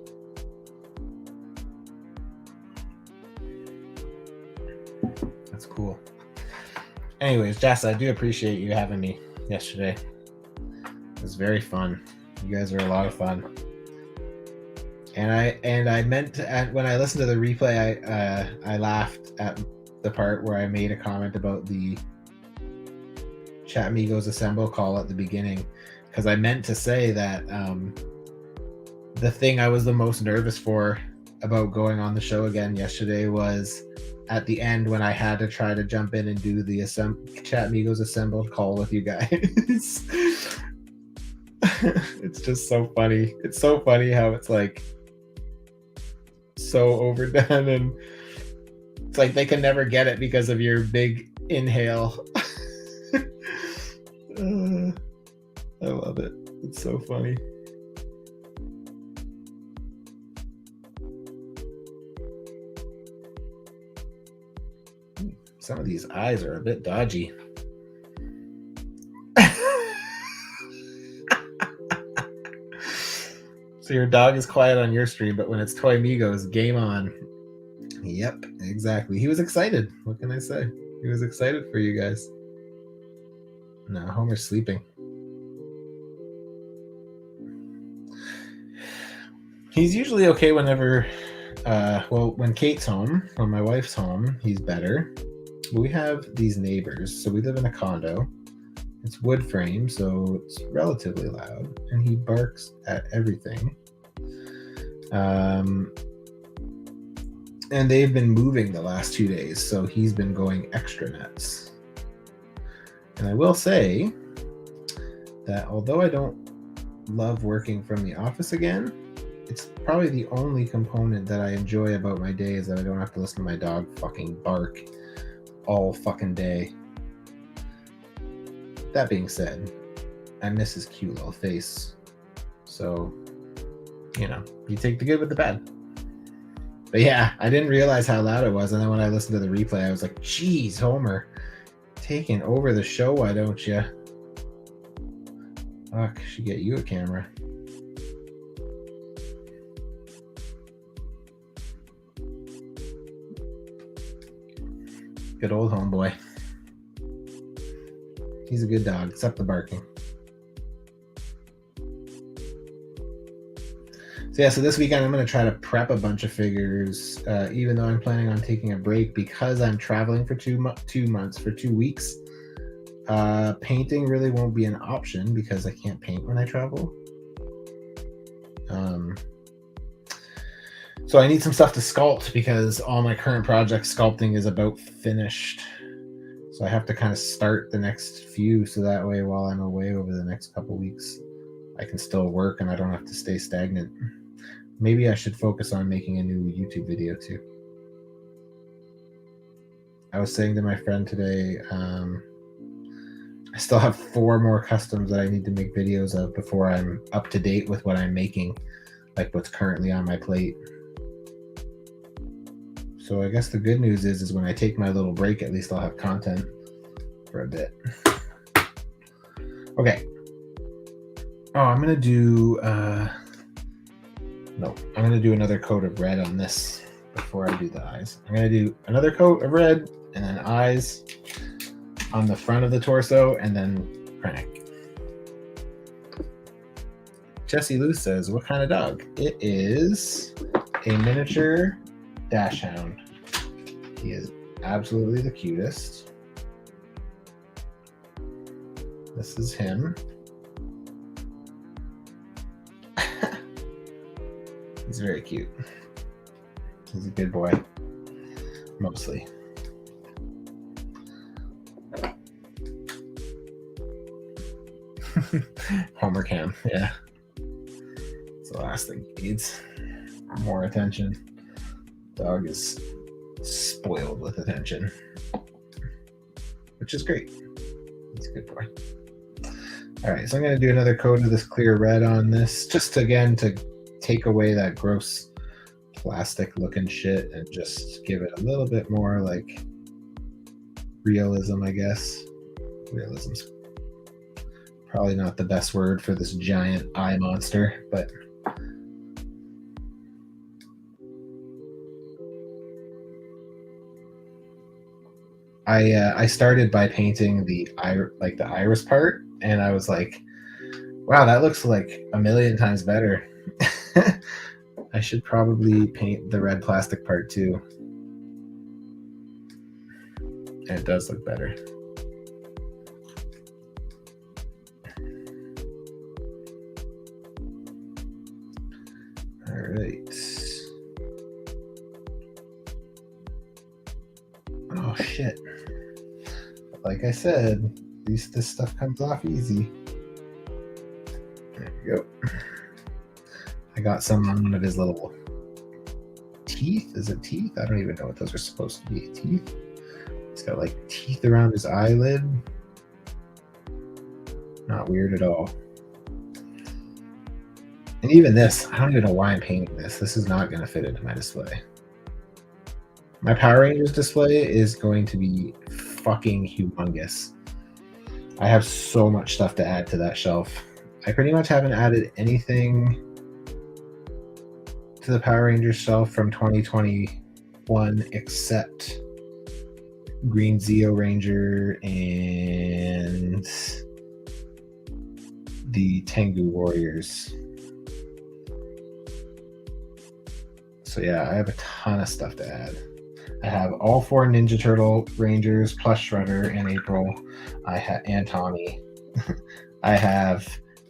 That's cool. Anyways, Jess, I do appreciate you having me yesterday. It was very fun. You guys are a lot of fun. And I meant to, when I listened to the replay, I laughed at the part where I made a comment about the Chat Amigos Assemble call at the beginning, because I meant to say that the thing I was the most nervous for about going on the show again yesterday was at the end when I had to try to jump in and do the Chat Amigos Assembled call with you guys. It's just so funny. It's so funny how it's like so overdone, and it's like they can never get it because of your big inhale. I love it. It's so funny. Some of these eyes are a bit dodgy. So your dog is quiet on your stream, but when it's Toy Migos, game on. Yep, exactly. He was excited. What can I say? He was excited for you guys. No, Homer's sleeping. He's usually okay whenever, well, when Kate's home, when my wife's home, he's better. But we have these neighbors. So we live in a condo. It's wood frame, so it's relatively loud, and he barks at everything. And they've been moving the last 2 days, so he's been going extra nuts. And I will say that although I don't love working from the office again, it's probably the only component that I enjoy about my day is that I don't have to listen to my dog fucking bark all fucking day. That being said, I miss his cute little face. So, you know, you take the good with the bad. But yeah, I didn't realize how loud it was. And then when I listened to the replay, I was like, geez, Homer, taking over the show, why don't you? Fuck, should get you a camera. Good old homeboy. He's a good dog, except the barking. So yeah, so this weekend I'm going to try to prep a bunch of figures, even though I'm planning on taking a break because I'm traveling for 2 months, for 2 weeks. Painting really won't be an option because I can't paint when I travel. So I need some stuff to sculpt because all my current project sculpting is about finished. So I have to kind of start the next few so that way while I'm away over the next couple weeks, I can still work and I don't have to stay stagnant. Maybe I should focus on making a new YouTube video too. I was saying to my friend today, I still have 4 more customs that I need to make videos of before I'm up to date with what I'm making, like what's currently on my plate. So I guess the good news is when I take my little break, at least I'll have content for a bit. Okay. Oh, I'm going to do... no, I'm going to do another coat of red on this before I do the eyes. I'm going to do another coat of red and then eyes on the front of the torso and then Krennec. Jesse Lou says, what kind of dog? It is a miniature dachshund. He is absolutely the cutest. This is him. He's very cute. He's a good boy. Mostly. Homer cam, yeah. It's the last thing he needs. More attention. Dog is spoiled with attention, which is great. He's a good boy. All right, so I'm going to do another coat of this clear red on this, just again to take away that gross plastic looking shit and just give it a little bit more like realism, I guess. Realism's probably not the best word for this giant eye monster, but I started by painting the iris part, and I was like, wow, that looks like a million times better. I should probably paint the red plastic part too. And it does look better. All right. Oh shit. Like I said, at least this stuff comes off easy. There we go. I got some on one of his little teeth. Is it teeth? I don't even know what those are supposed to be. Teeth? He's got like teeth around his eyelid. Not weird at all. And even this, I don't even know why I'm painting this. This is not going to fit into my display. My Power Rangers display is going to be fucking humongous. I have so much stuff to add to that shelf. I pretty much haven't added anything to the Power Rangers shelf from 2021 except Green Zeo Ranger and the Tengu Warriors. So yeah, I have a ton of stuff to add. I have all 4 Ninja Turtle Rangers plus Shredder and April. And Tommy. I have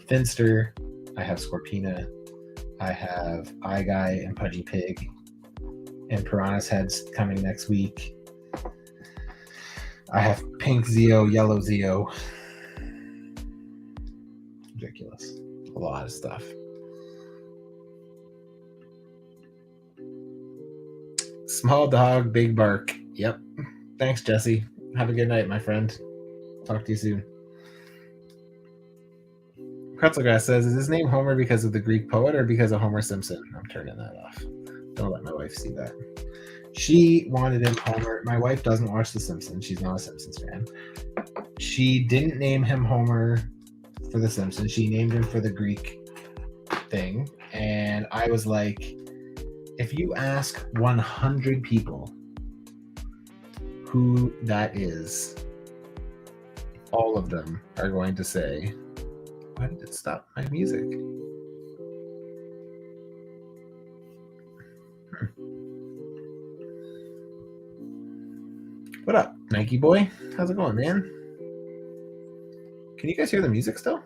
Finster. I have Scorpina. I have Eye Guy and Pudgy Pig. And Piranha's Head's coming next week. I have Pink Zeo, Yellow Zeo. Ridiculous. A lot of stuff. Small dog, big bark. Yep. Thanks, Jesse. Have a good night, my friend. Talk to you soon. Pretzel Guy says, is his name Homer because of the Greek poet or because of Homer Simpson? I'm turning that off. Don't let my wife see that. She wanted him Homer. My wife doesn't watch The Simpsons. She's not a Simpsons fan. She didn't name him Homer for The Simpsons. She named him for the Greek thing. And I was like, if you ask 100 people who that is, all of them are going to say, why did it stop my music? What up, Nike boy? How's it going, man? Can you guys hear the music still?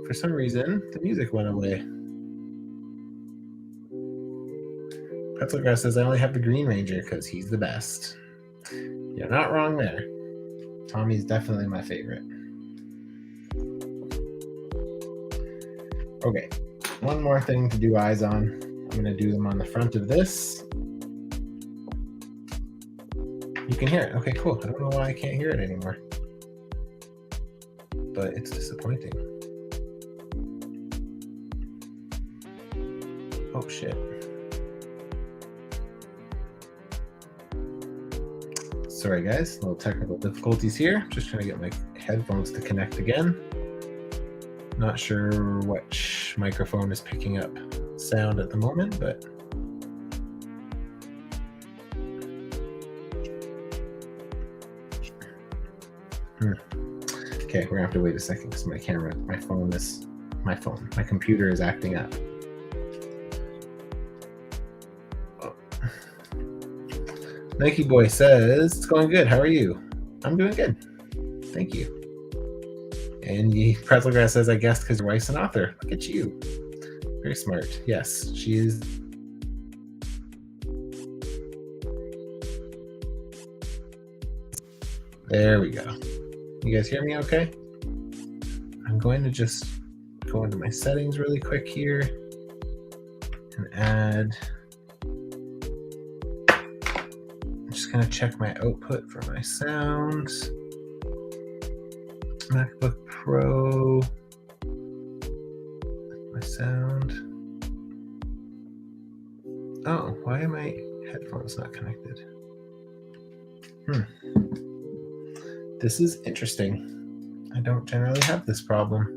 For some reason, the music went away. Pretzelgrass says, I only have the Green Ranger because he's the best. You're not wrong there. Tommy's definitely my favorite. Okay, one more thing to do eyes on. I'm going to do them on the front of this. You can hear it. Okay, cool. I don't know why I can't hear it anymore. But it's disappointing. Oh, shit. Sorry, guys. Little technical difficulties here. Just trying to get my headphones to connect again. Not sure which microphone is picking up sound at the moment, but okay, we're gonna have to wait a second because my computer is acting up. Oh. Nike Boy says, it's going good. How are you? I'm doing good. Thank you. And Pretzelgrass says, I guess because your wife's an author. Look at you. Very smart. Yes, she is. There we go. You guys hear me okay? I'm going to just go into my settings really quick here and add. I'm just going to check my output for my sounds. MacBook Pro, my sound. Oh, why are my headphones not connected? This is interesting. I don't generally have this problem.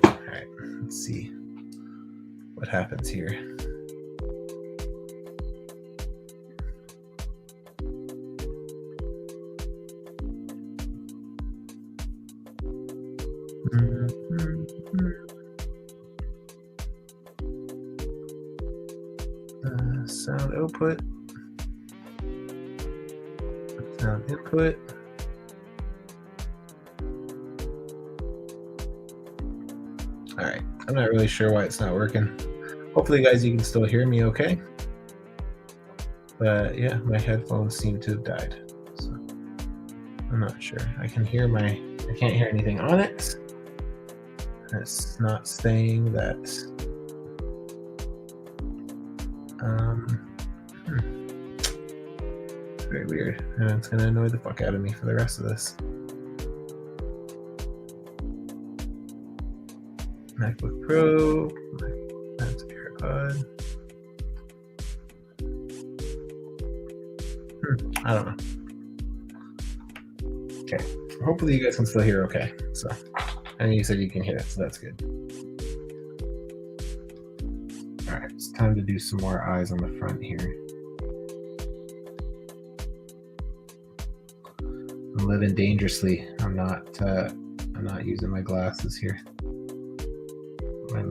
All right, let's see what happens here. Sound output, sound input. All right, I'm not really sure why it's not working. Hopefully, guys, you can still hear me okay. But yeah, my headphones seem to have died, so I'm not sure. I can't hear anything on it. It's not saying that. It's very weird, and it's going to annoy the fuck out of me for the rest of this. MacBook Pro, that's AirPod. I don't know. Okay, hopefully you guys can still hear okay. So, I know you said you can hear it, so that's good. All right, it's time to do some more eyes on the front here. I'm living dangerously. I'm not using my glasses here. My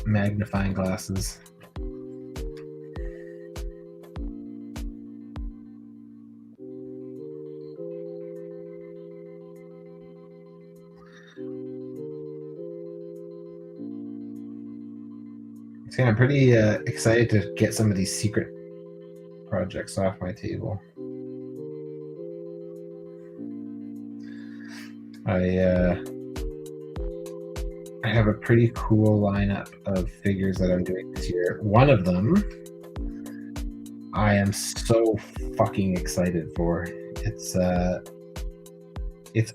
magnifying glasses. See, I'm pretty excited to get some of these secret projects off my table. I have a pretty cool lineup of figures that I'm doing this year. One of them I am so fucking excited for. It's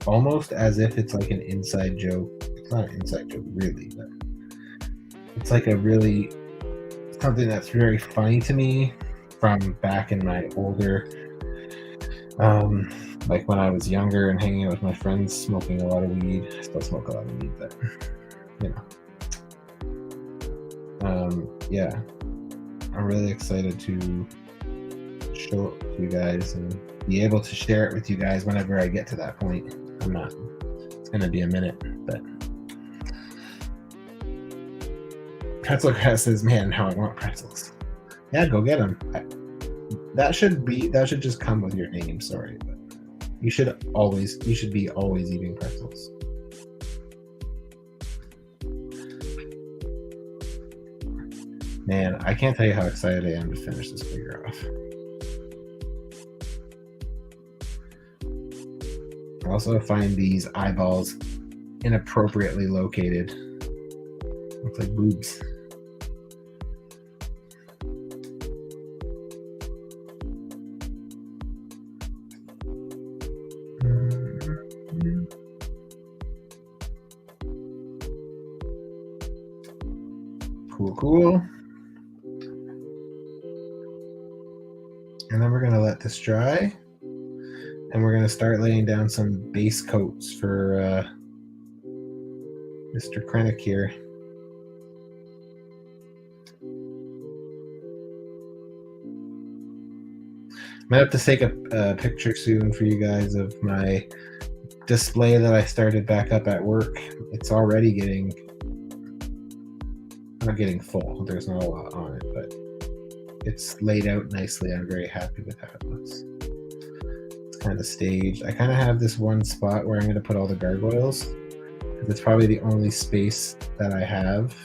almost as if it's like an inside joke. It's not an inside joke really, but it's like something that's very funny to me from back in my older, like when I was younger and hanging out with my friends, smoking a lot of weed. I still smoke a lot of weed, but you know. Yeah, I'm really excited to show it to you guys and be able to share it with you guys whenever I get to that point. I'm not. It's going to be a minute, but Pretzel Grass says, "Man, how I want pretzels." Yeah, go get them. That should just come with your name. Sorry, but you should be always eating pretzels. Man, I can't tell you how excited I am to finish this figure off. I also find these eyeballs inappropriately located. Looks like boobs. Cool. And then we're going to let this dry. And we're going to start laying down some base coats for Mr. Krennec here. I'm going to have to take a picture soon for you guys of my display that I started back up at work. It's already not getting full. There's not a lot on it, but it's laid out nicely. I'm very happy with how it looks. It's kind of staged. I kind of have this one spot where I'm going to put all the gargoyles. It's probably the only space that I have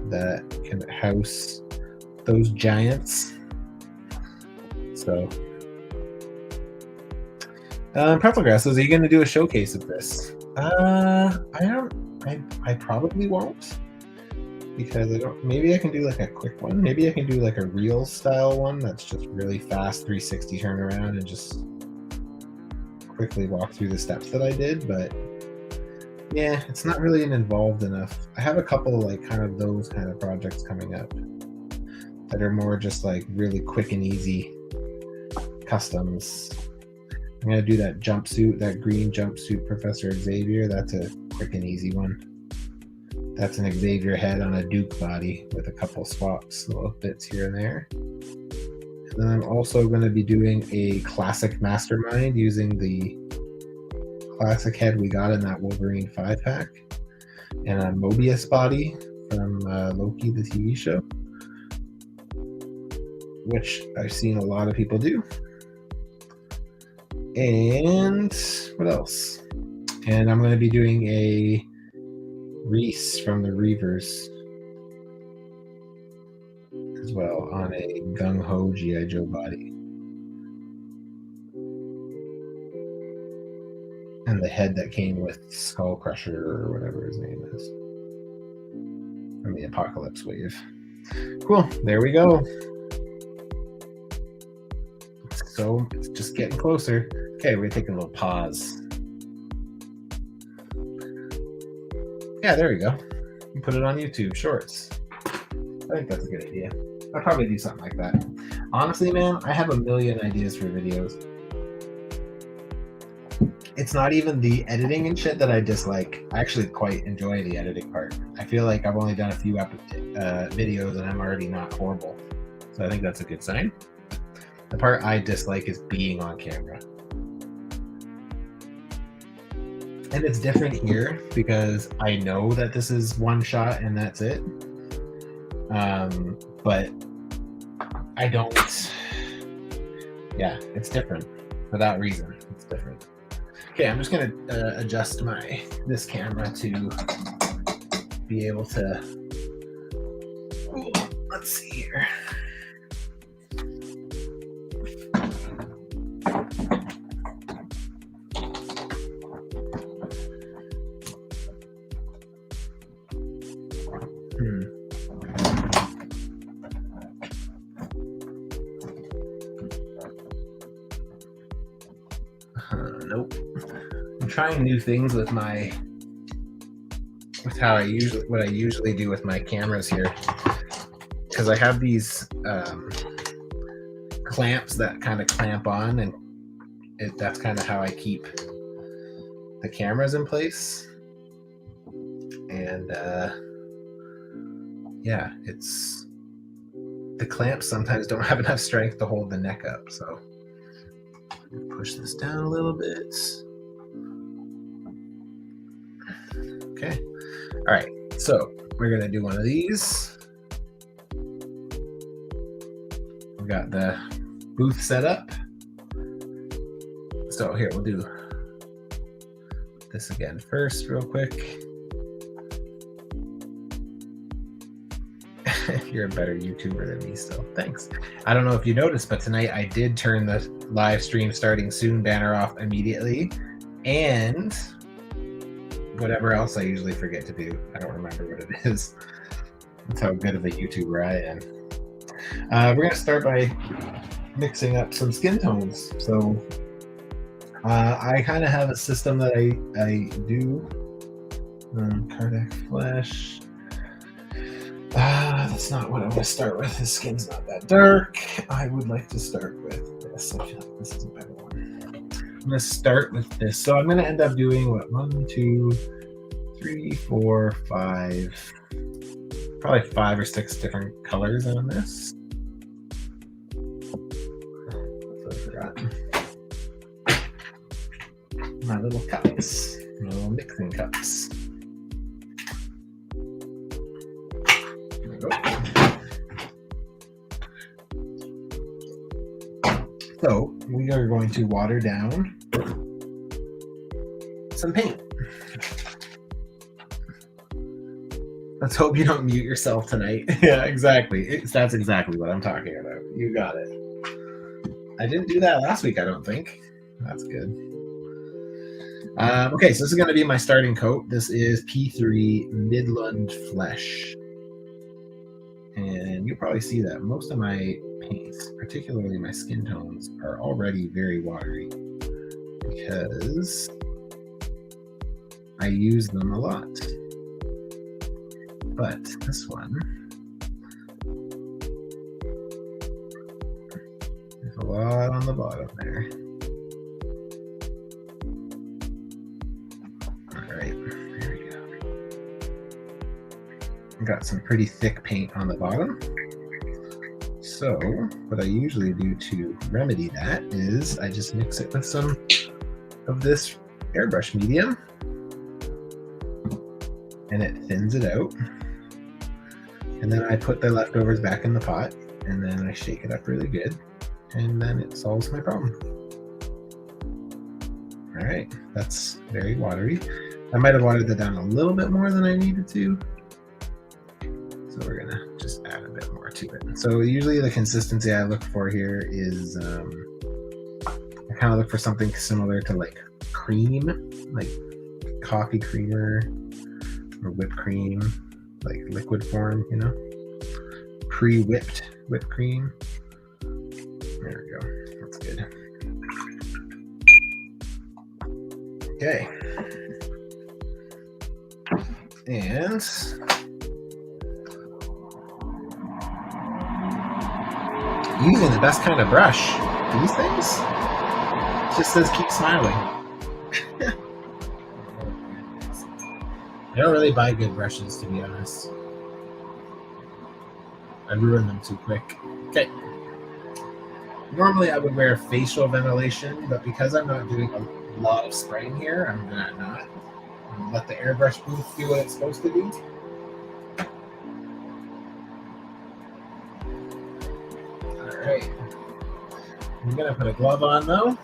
that can house those giants. So, Pretzel Grass says, "Are you going to do a showcase of this?" I probably won't, because maybe I can do like a quick one. Maybe I can do like a reel style one that's just really fast 360 turnaround and just quickly walk through the steps that I did. But yeah, it's not really involved enough. I have a couple like kind of those kind of projects coming up that are more just like really quick and easy customs. I'm gonna do that jumpsuit, that green jumpsuit Professor Xavier. That's a quick and easy one. That's an Xavier head on a Duke body with a couple swaps, little bits here and there. And then I'm also going to be doing a classic Mastermind using the classic head we got in that Wolverine 5-pack, and a Mobius body from Loki, the TV show, which I've seen a lot of people do. And what else? And I'm going to be doing a Reese from the Reavers as well on a Gung Ho G.I. Joe body. And the head that came with Skull Crusher or whatever his name is from the Apocalypse Wave. Cool, there we go. So it's just getting closer. Okay, we're taking a little pause. Yeah, there we go. You put it on YouTube Shorts. I think that's a good idea. I'll probably do something like that. Honestly, man, I have a million ideas for videos. It's not even the editing and shit that I dislike. I actually quite enjoy the editing part. I feel like I've only done a few videos and I'm already not horrible. So I think that's a good sign. The part I dislike is being on camera. And it's different here because I know that this is one shot and that's it. But I don't. Yeah, it's different for that reason. It's different. Okay, I'm just gonna adjust this camera to be able to. Let's see here. Nope. I'm trying new things with what I usually do with my cameras here, because I have these clamps that kind of clamp on, and that's kind of how I keep the cameras in place. And yeah, the clamps sometimes don't have enough strength to hold the neck up, so push this down a little bit. Okay. All right. So we're going to do one of these. We got the booth set up. So here, we'll do this again first real quick. You're a better YouTuber than me still. Thanks. I don't know if you noticed, but tonight I did turn the live stream starting soon banner off immediately. And whatever else I usually forget to do. I don't remember what it is. That's how good of a YouTuber I am. We're going to start by mixing up some skin tones. So I kind of have a system that I do. Krennec Flesh. That's not what I want to start with. His skin's not that dark. I would like to start with this. I feel like this is a better one. I'm going to start with this. So I'm going to end up doing what? 1, 2, 3, 4, 5. Probably 5 or 6 different colors on this. I forgot. My little cups. My little mixing cups. So we are going to water down some paint. Let's hope you don't mute yourself tonight. Yeah, exactly. That's exactly what I'm talking about. You got it. I didn't do that last week, I don't think. That's good. Okay, so this is going to be my starting coat. This is P3 Midland Flesh. And you'll probably see that most of my paints, particularly my skin tones, are already very watery because I use them a lot. But this one, there's a lot on the bottom there. All right, there we go. Got some pretty thick paint on the bottom. So what I usually do to remedy that is I just mix it with some of this airbrush medium and it thins it out. And then I put the leftovers back in the pot and then I shake it up really good and then it solves my problem. All right, that's very watery. I might have watered that down a little bit more than I needed to. So we're gonna just add a bit more to it. So usually the consistency I look for here is, I kind of look for something similar to like cream, like coffee creamer or whipped cream, like liquid form, you know, pre-whipped whipped cream. There we go, that's good. Okay. And using the best kind of brush. These things? It just says keep smiling. I don't really buy good brushes, to be honest. I ruin them too quick. Okay. Normally I would wear facial ventilation, but because I'm not doing a lot of spraying here, I'm gonna not. I'm gonna let the airbrush booth do what it's supposed to do. Alright. I'm gonna put a glove on though.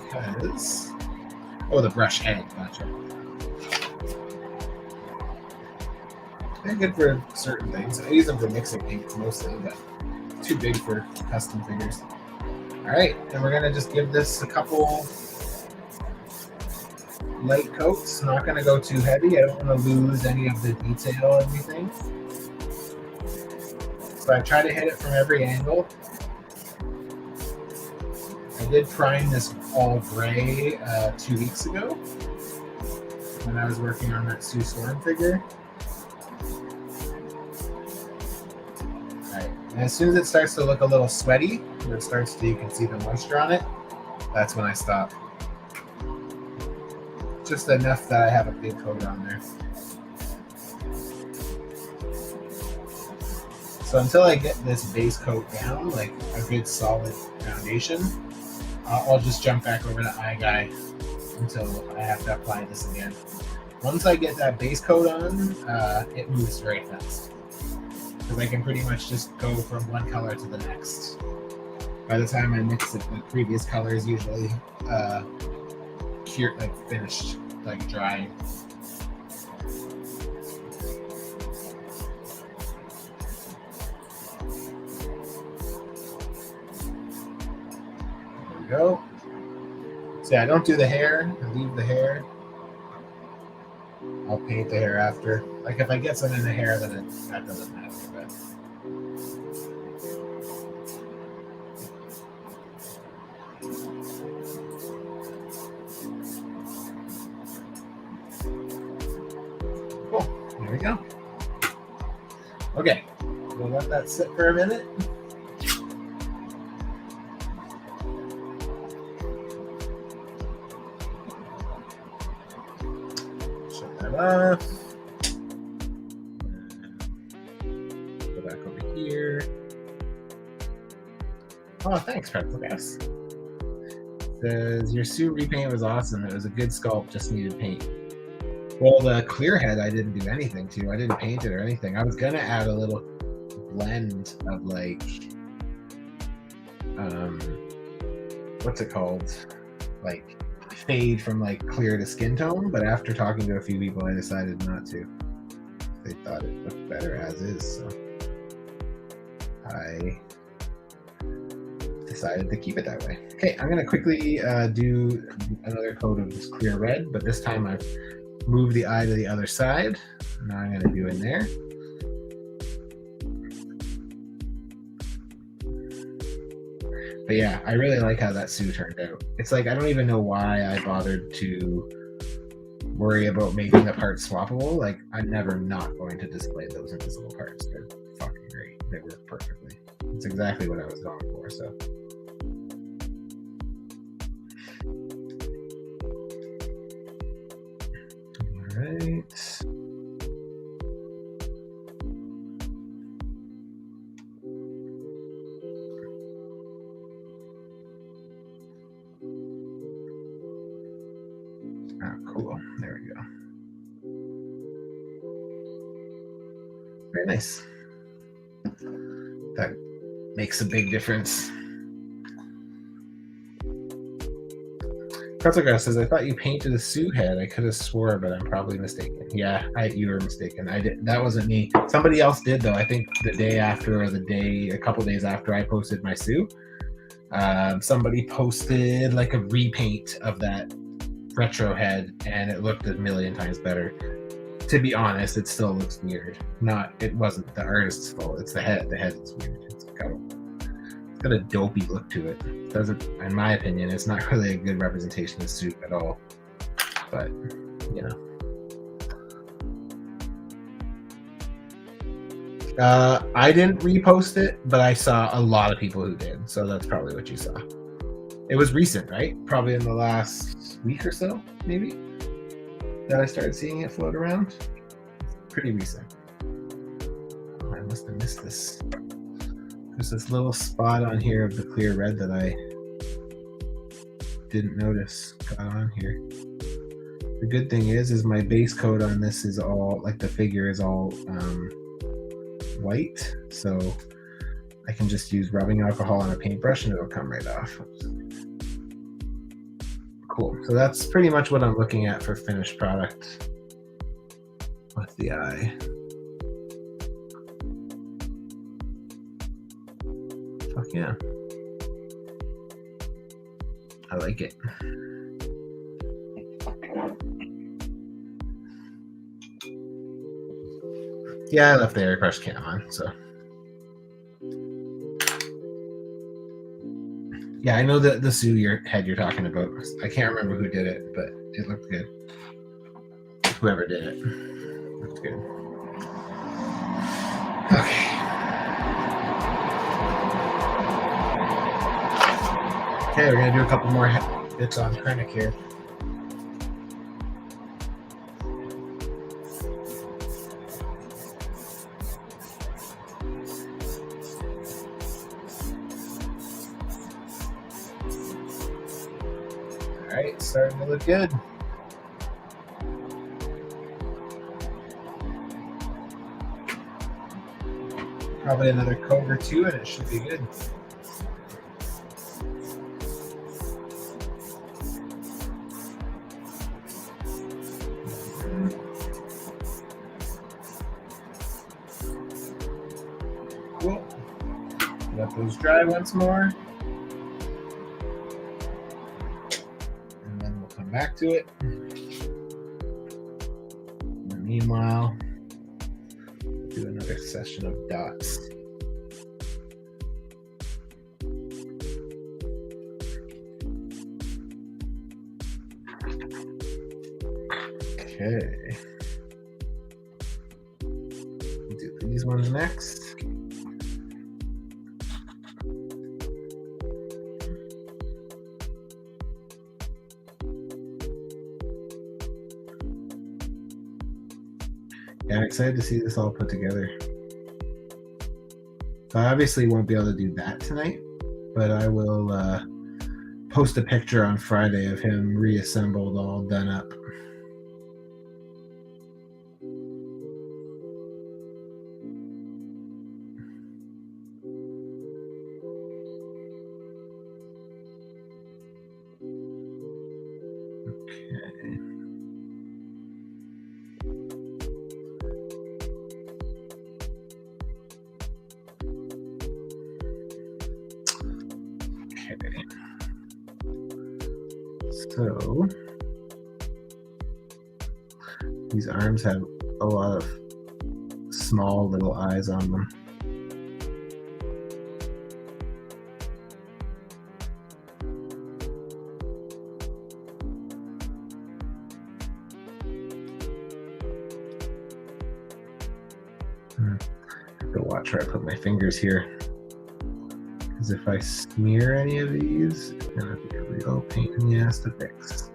Because the brush head, gotcha. They're good for certain things. I use them for mixing paints mostly, but too big for custom figures. Alright, and we're gonna just give this a couple light coats. Not gonna go too heavy. I don't want to lose any of the detail or anything. So I try to hit it from every angle. I did prime this all gray 2 weeks ago when I was working on that Sue Storm figure. Alright, and as soon as it starts to look a little sweaty, where it starts to, you can see the moisture on it, that's when I stop. Just enough that I have a big coat on there. So until I get this base coat down, like a good solid foundation, I'll just jump back over to eye guy until I have to apply this again. Once I get that base coat on, it moves very fast. Because I can pretty much just go from one color to the next. By the time I mix it, the previous color is usually cured, like finished, like dry. There we go. So yeah, I don't do the hair. I leave the hair. I'll paint the hair after. Like if I get some in the hair, then that doesn't matter. But cool. There we go. Okay, we'll let that sit for a minute. Shut that off. Go back over here. Oh, thanks, Pretzel Gas. Says your suit repaint was awesome. It was a good sculpt, just needed paint. Well, the clear head I didn't do anything to. I didn't paint it or anything. I was gonna add a little blend of like what's it called? Like fade from like clear to skin tone, but after talking to a few people I decided not to. They thought it looked better as is, so I decided to keep it that way. Okay, I'm gonna quickly do another coat of this clear red, but this time I've moved the eye to the other side. Now I'm gonna do in there. But yeah, I really like how that suit turned out. It's like, I don't even know why I bothered to worry about making the parts swappable. Like, I'm never not going to display those invisible parts. They're fucking great. They work perfectly. It's exactly what I was going for, so. All right. Oh, cool. There we go. Very nice. That makes a big difference. Pretzelgrass says, I thought you painted a suit head. I could have swore, but I'm probably mistaken. Yeah, you were mistaken. I did. That wasn't me. Somebody else did, though. I think the day after, or a couple days after I posted my suit, somebody posted like a repaint of that retro head, and it looked a million times better. To be honest, it still looks weird. It wasn't the artist's fault. It's the head. The head is weird. It's got a dopey look to it. It doesn't, in my opinion, it's not really a good representation of the suit at all. But you know, I didn't repost it, but I saw a lot of people who did. So that's probably what you saw. It was recent, right? Probably in the last week or so, maybe, that I started seeing it float around. Pretty recent. Oh, I must have missed this. There's this little spot on here of the clear red that I didn't notice got on here. The good thing is my base coat on this is all, like the figure is all white, so I can just use rubbing alcohol on a paintbrush and it'll come right off. Cool. So that's pretty much what I'm looking at for finished product with the eye. Fuck yeah. I like it. Yeah, I left the airbrush cam on, so. Yeah, I know the suit head you're talking about. I can't remember who did it, but it looked good. Whoever did it looked good. Okay. Okay, we're gonna do a couple more bits on Krennec here. right, starting to look good. Probably another coat or two and it should be good. Cool. Let those dry once more. And then we'll come back to it. And meanwhile, do another session of dots. Okay. Do these ones next. Yeah, I'm excited to see this all put together. So I obviously won't be able to do that tonight, but I will post a picture on Friday of him reassembled, all done up. Okay. Okay. So these arms have a lot of small little eyes on them. I have to watch where I put my fingers here, because if I smear any of these, it's gonna be a real pain in the ass to fix.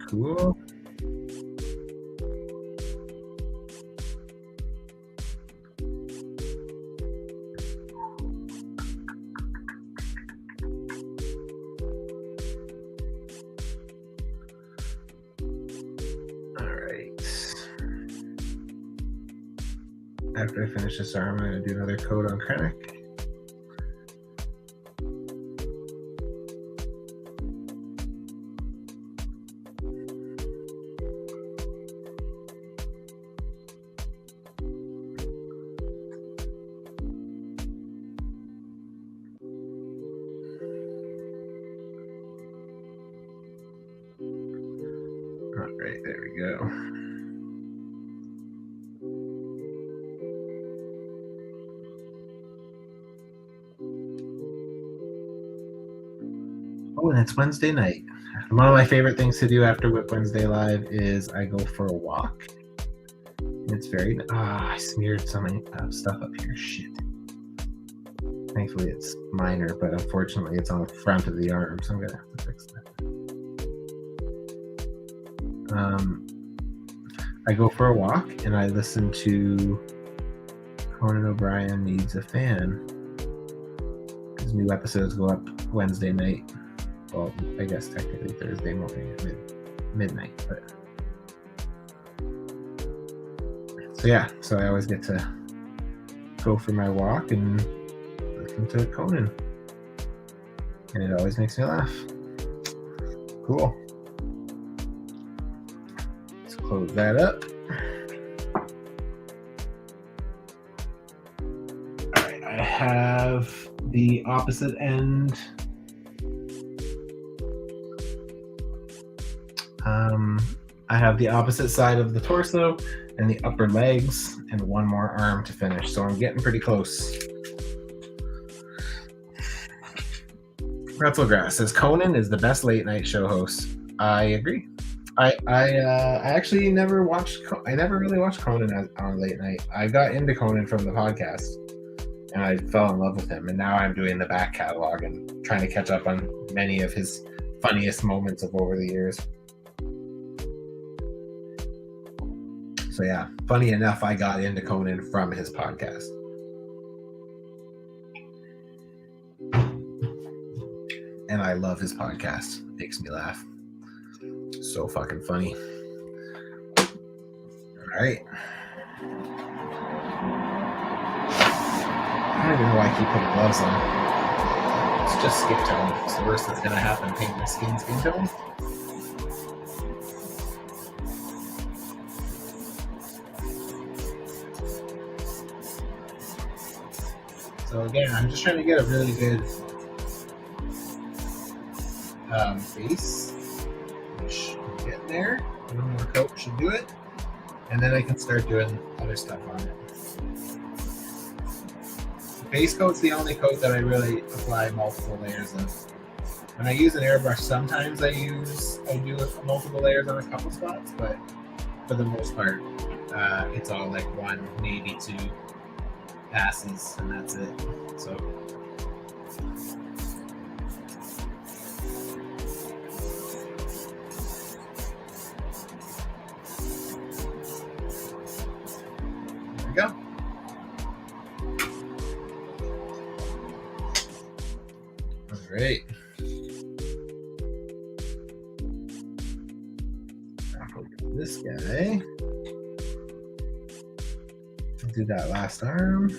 Cool. After I finish this arm, I'm going to do another coat on Krennec. All right, there we go. Oh, and it's Wednesday night. One of my favorite things to do after WIP Wednesday Live is I go for a walk. It's very... I smeared some stuff up here. Shit. Thankfully, it's minor, but unfortunately, it's on the front of the arm, so I'm going to have to fix that. I go for a walk, and I listen to Conan O'Brien Needs a Fan. His new episodes go up Wednesday night. Well, I guess technically Thursday morning at midnight, but so I always get to go for my walk and listen to Conan, and it always makes me laugh. Cool. Let's close that up. All right, I have the opposite end. I have the opposite side of the torso and the upper legs and one more arm to finish, so I'm getting pretty close. Pretzelgrass says Conan is the best late night show host. I agree. I actually never watched. I never really watched Conan on late night. I got into Conan from the podcast, and I fell in love with him. And now I'm doing the back catalog and trying to catch up on many of his funniest moments of over the years. So yeah, funny enough, I got into Conan from his podcast. And I love his podcast. Makes me laugh. So fucking funny. All right. I don't even know why I keep putting gloves on. It's just skin tone. It's the worst that's gonna happen. Paint my skin tone. So again, I'm just trying to get a really good base. Which I'm getting there. One more coat should do it, and then I can start doing other stuff on it. Base coat's the only coat that I really apply multiple layers of. When I use an airbrush, sometimes I do multiple layers on a couple spots, but for the most part, it's all like one, maybe two passes, and that's it. So. There we go. All right. This guy. Do that last arm.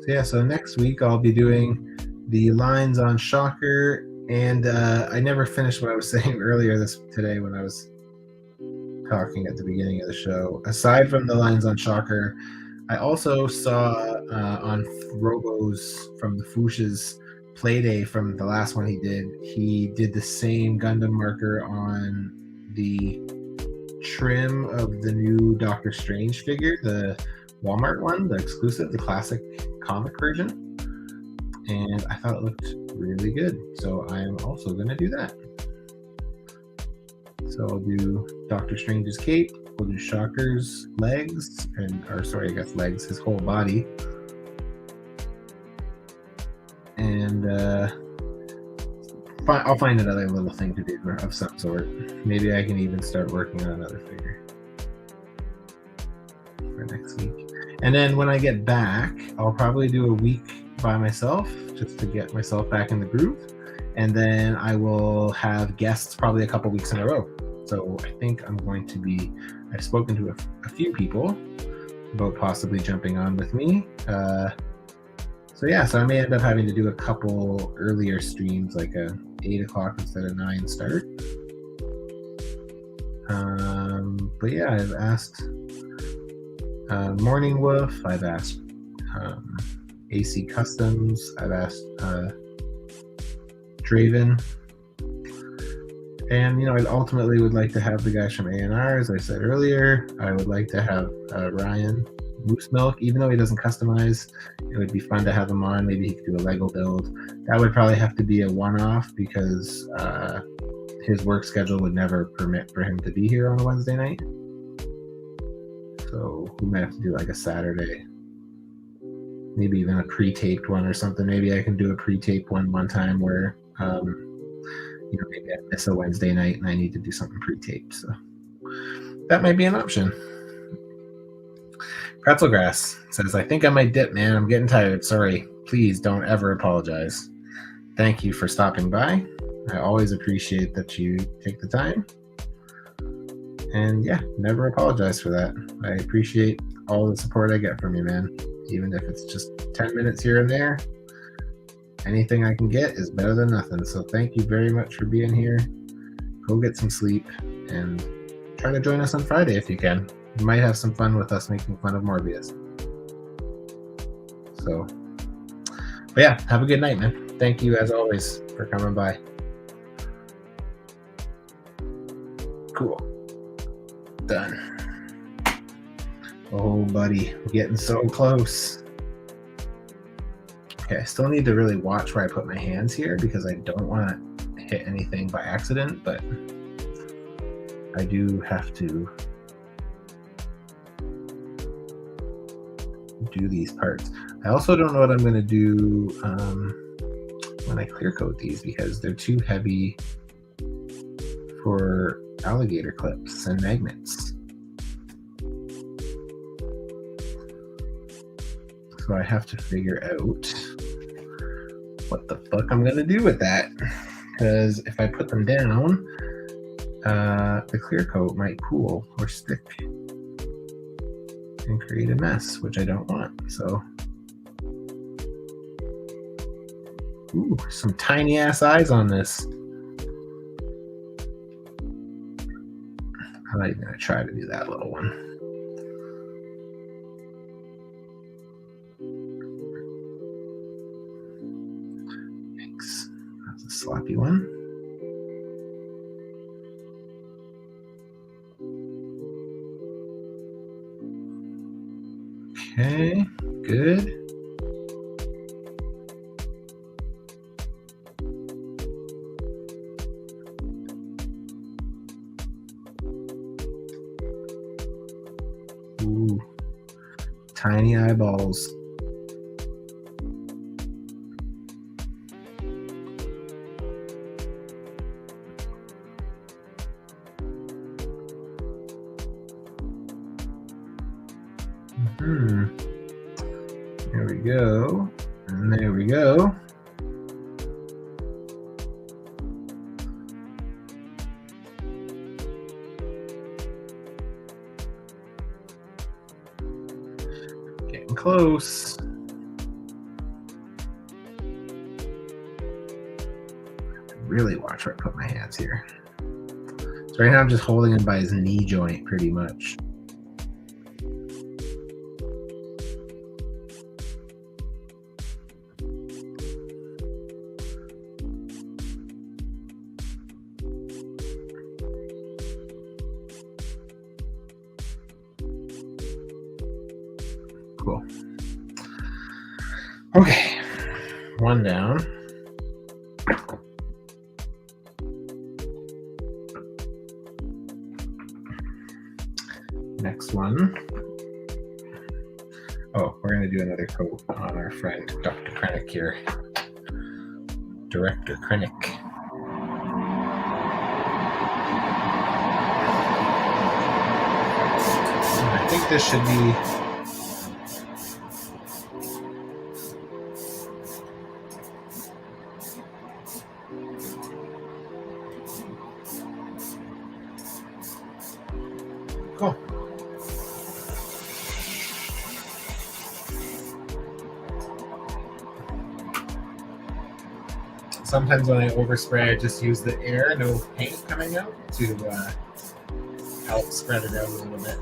Yeah, so next week I'll be doing the lines on Shocker, and I never finished what I was saying earlier today when I was talking at the beginning of the show. Aside from the lines on Shocker, I also saw on Robo's from the Fuchs's Playday from the last one he did the same Gundam marker on the trim of the new Doctor Strange figure, the Walmart one, the exclusive, the classic comic version, and I thought it looked really good, so I am also going to do that. So I'll do Doctor Strange's cape, we'll do Shocker's legs, legs, his whole body, and I'll find another little thing to do of some sort. Maybe I can even start working on another figure for next week. And then when I get back, I'll probably do a week by myself just to get myself back in the groove. And then I will have guests probably a couple weeks in a row. So I think I've spoken to a few people about possibly jumping on with me. So I may end up having to do a couple earlier streams, like a 8 o'clock instead of 9 start. But yeah, I've asked Morning Wolf, I've asked AC Customs, I've asked Draven, and I ultimately would like to have the guys from A&R, as I said earlier. I would like to have Ryan Moose Milk, even though he doesn't customize. It would be fun to have him on. Maybe he could do a Lego build. That would probably have to be a one-off because his work schedule would never permit for him to be here on a Wednesday night. So we might have to do like a Saturday, maybe even a pre-taped one or something. Maybe I can do a pre-taped one time where, maybe I miss a Wednesday night and I need to do something pre-taped. So that might be an option. Pretzelgrass says, I think I might dip, man. I'm getting tired. Sorry. Please don't ever apologize. Thank you for stopping by. I always appreciate that you take the time. And yeah, never apologize for that. I appreciate all the support I get from you, man. Even if it's just 10 minutes here and there, anything I can get is better than nothing. So thank you very much for being here. Go get some sleep and try to join us on Friday if you can. You might have some fun with us making fun of Morbius. So, but yeah, have a good night, man. Thank you as always for coming by. Cool. Done. Oh, buddy, we're getting so close. Okay, I still need to really watch where I put my hands here because I don't want to hit anything by accident, but I do have to do these parts. I also don't know what I'm going to do when I clear coat these, because they're too heavy for alligator clips and magnets. So I have to figure out what the fuck I'm going to do with that. Because if I put them down, the clear coat might pool or stick and create a mess, which I don't want. So, ooh, some tiny ass eyes on this. I'm not even gonna try to do that little one. Thanks. That's a sloppy one. Okay, good. Ooh, tiny eyeballs. There we go. And there we go. Getting close. Really watch where I put my hands here. So right now I'm just holding him by his knee joint pretty much. Cool. Okay, one down. Next one. Oh, we're going to do another coat on our friend Dr. Krennec here. Director Krennec. I think this should be cool. Sometimes when I overspray, I just use the air, no paint coming out, to help spread it out a little bit.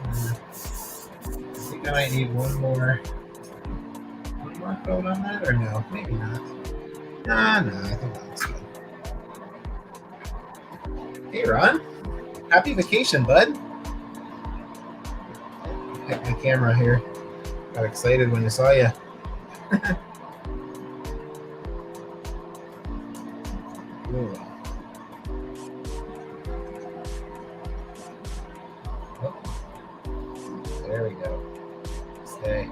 I think I might need one more coat on that, or no? Maybe not. No, I think that looks good. Hey, Ron. Happy vacation, bud. Hit my camera here. Got excited when I saw you. Oh, there we go. Stay.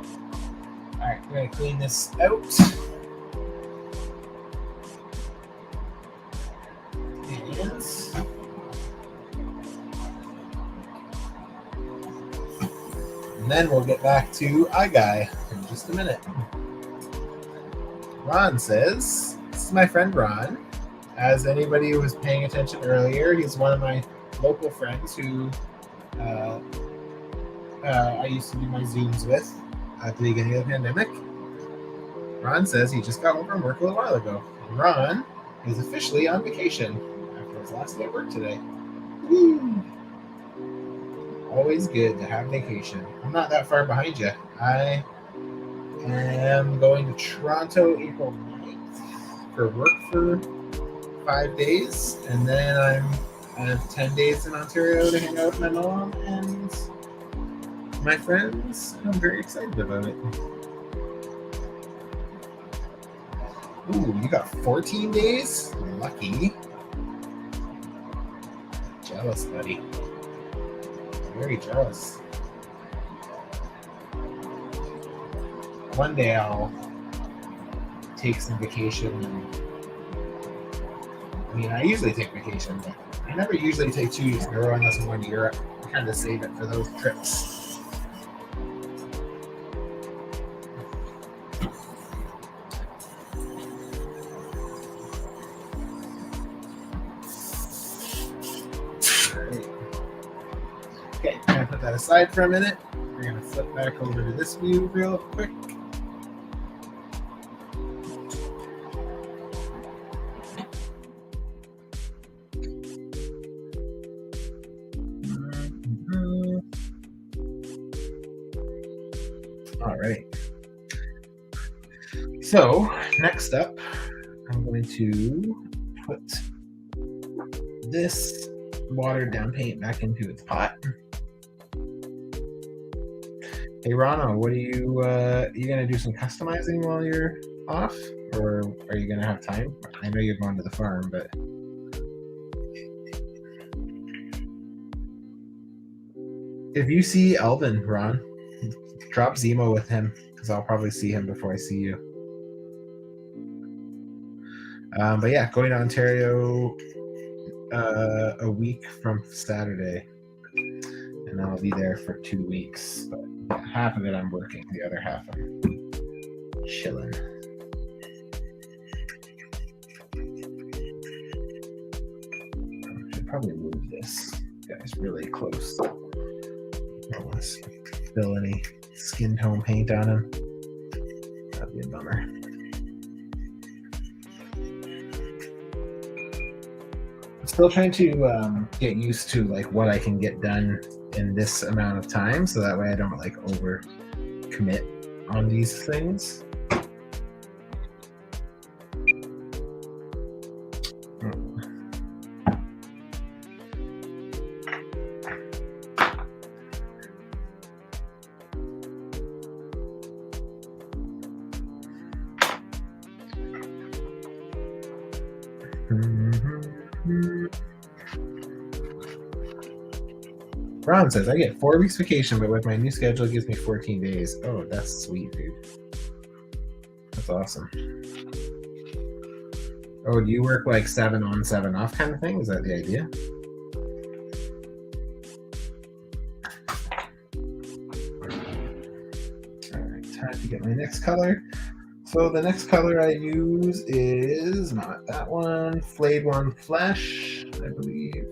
All right, we're going to clean this out. And then we'll get back to Eye Guy in just a minute. Ron says, this is my friend Ron. As anybody who was paying attention earlier, he's one of my local friends who I used to do my Zooms with at the beginning of the pandemic. Ron says he just got home from work a little while ago. Ron is officially on vacation after his last day at work today. Woo! Always good to have vacation. I'm not that far behind you. I am going to Toronto April 9th for work for 5 days, and then I'm I have 10 days in Ontario to hang out with my mom and my friends. I'm very excited about it. Ooh, you got 14 days? Lucky. Jealous, buddy. Very jealous. One day I'll take some vacation. I mean, I usually take vacation, but I never usually take 2 weeks in a row unless I'm going to Europe. I kind of save it for those trips. Okay, I'm going to put that aside for a minute. We're going to flip back over to this view real quick. All right. So next up, I'm going to put this watered down paint back into its pot. Hey Rano, what are you gonna do some customizing while you're off, or are you gonna have time? I know you're going to the farm, but if you see Elvin, Ron, drop Zemo with him because I'll probably see him before I see you. But yeah, going to Ontario a week from Saturday, and I'll be there for 2 weeks. But half of it I'm working, the other half I'm chilling. I should probably move this. This guy's really close. I don't want to spill any skin tone paint on him. That'd be a bummer. I'm still trying to get used to like what I can get done in this amount of time, so that way I don't like over commit on these things. Ron says, I get 4 weeks vacation, but with my new schedule, it gives me 14 days. Oh, that's sweet, dude. That's awesome. Oh, do you work like 7 on, 7 off kind of thing? Is that the idea? All right, time to get my next color. So the next color I use is not that one, Midland Flesh, I believe.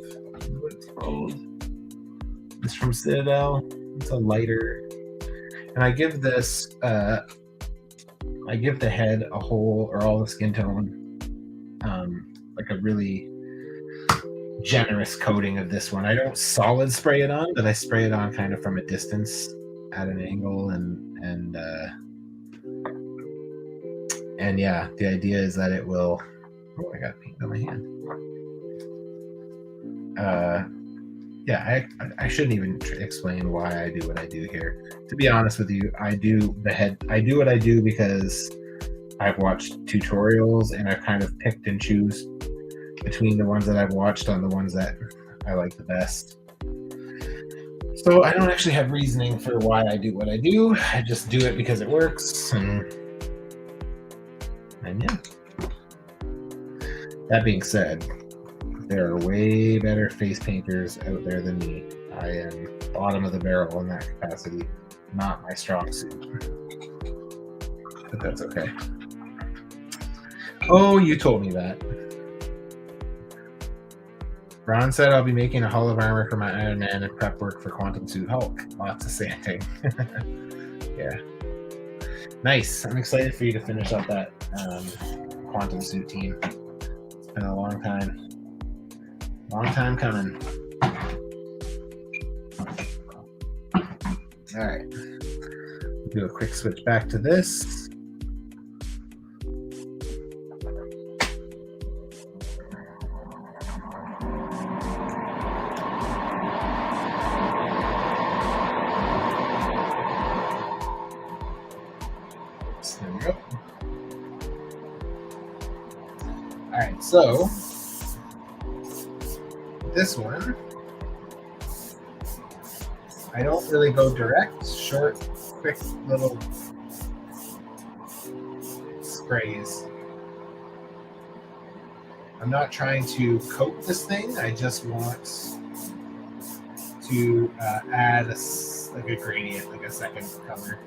What it's called. It's from Citadel. It's a lighter, and I give this I give the head a whole, or all the skin tone, like a really generous coating of this one. I don't solid spray it on, but I spray it on kind of from a distance at an angle, and yeah, the idea is that it will. Oh, I got paint on my hand. Yeah, I shouldn't even explain why I do what I do here. To be honest with you, I do what I do because I've watched tutorials and I've kind of picked and choose between the ones that I've watched on the ones that I like the best. So I don't actually have reasoning for why I do what I do. I just do it because it works. And yeah. That being said, there are way better face painters out there than me. I am bottom of the barrel in that capacity. Not my strong suit. But that's okay. Oh, you told me that. Ron said I'll be making a hull of armor for my Iron Man and prep work for Quantum Suit Hulk. Lots of sanding. Yeah. Nice. I'm excited for you to finish up that Quantum Suit team. It's been a long time. Long time coming. All right. Do a quick switch back to this. All right, so this one, I don't really go direct, short, quick little sprays. I'm not trying to coat this thing. I just want to add like a gradient, like a second color.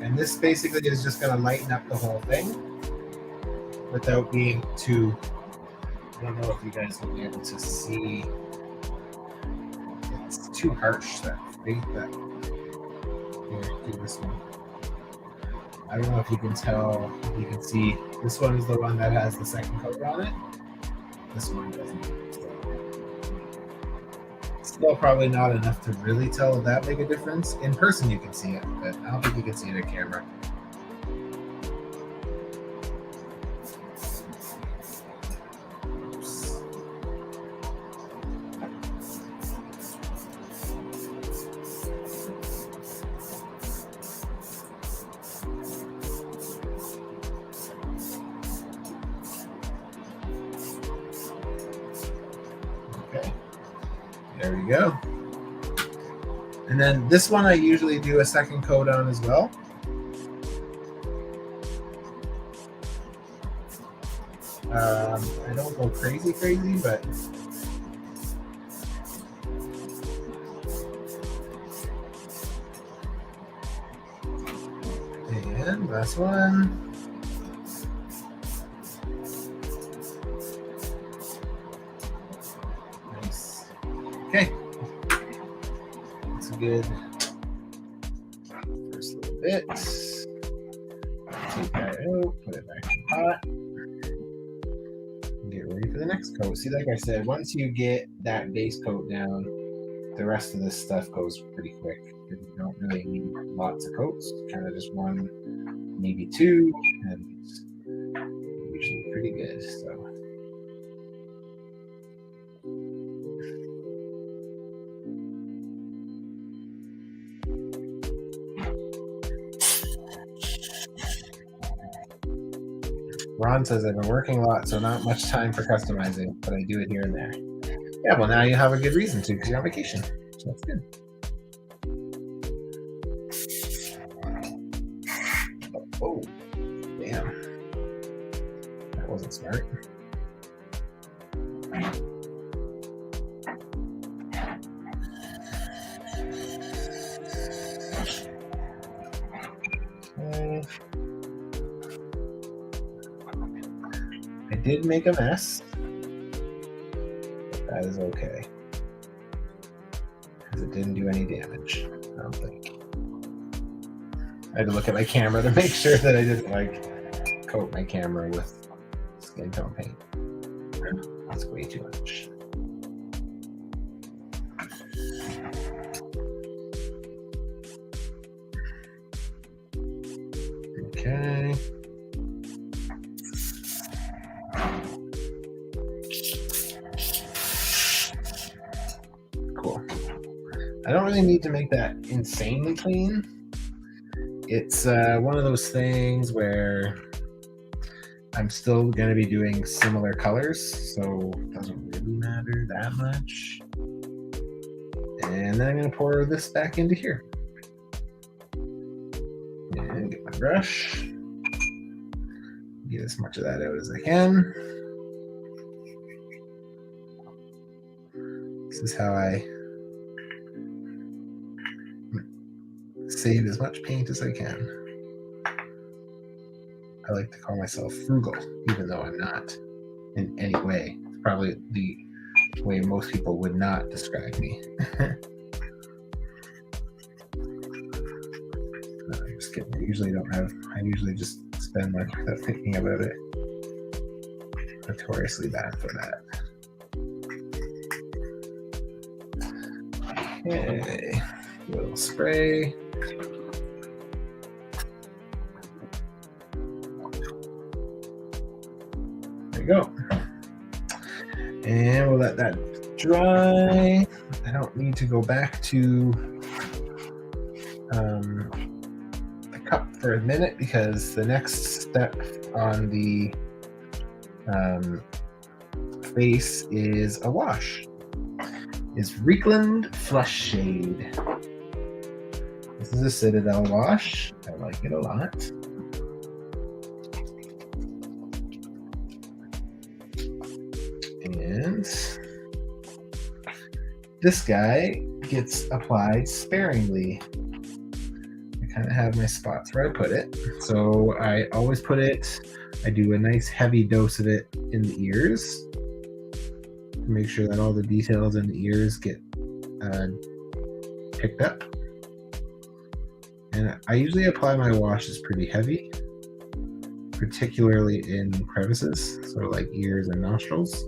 And this basically is just going to lighten up the whole thing without being too, I don't know if you guys will be able to see, it's too harsh, that here, do this one. I don't know if you can tell, you can see, this one is the one that has the second coat on it. This one doesn't. Still probably not enough to really tell that big a difference. In person you can see it, but I don't think you can see it on camera. Oops. Okay. There we go. And then this one I usually do a second coat on as well. I don't go crazy, but and last one. Nice. Okay. That's a good first little bit. Take that out, put it back in the pot. Get ready for the next coat. See, like I said, once you get that base coat down, the rest of this stuff goes pretty quick. You don't really need lots of coats, kind of just one, maybe two, and it's usually pretty good. So. Ron says, I've been working a lot, so not much time for customizing, but I do it here and there. Yeah, well, now you have a good reason to, because you're on vacation. So that's good. Oh, damn. That wasn't smart. Okay. I did make a mess, but that is okay, because it didn't do any damage, I don't think. I had to look at my camera to make sure that I didn't like coat my camera with skin tone paint. That's way too much. Okay. Cool. I don't really need to make that insanely clean. It's one of those things where I'm still going to be doing similar colors, so it doesn't really matter that much. And then I'm going to pour this back into here. And get my brush. Get as much of that out as I can. This is how I save as much paint as I can. I like to call myself frugal, even though I'm not in any way. It's probably the way most people would not describe me. I'm just kidding. I usually just spend much without thinking about it. Notoriously bad for that. Okay, a little spray. There you go. And we'll let that dry. I don't need to go back to the cup for a minute because the next step on the face is a wash. Is Reeklund Flesh Shade. This is a Citadel wash. I like it a lot. And this guy gets applied sparingly. I kind of have my spots where I put it. So I always put it, I do a nice heavy dose of it in the ears to make sure that all the details in the ears get picked up. And I usually apply my washes pretty heavy, particularly in crevices, so like ears and nostrils.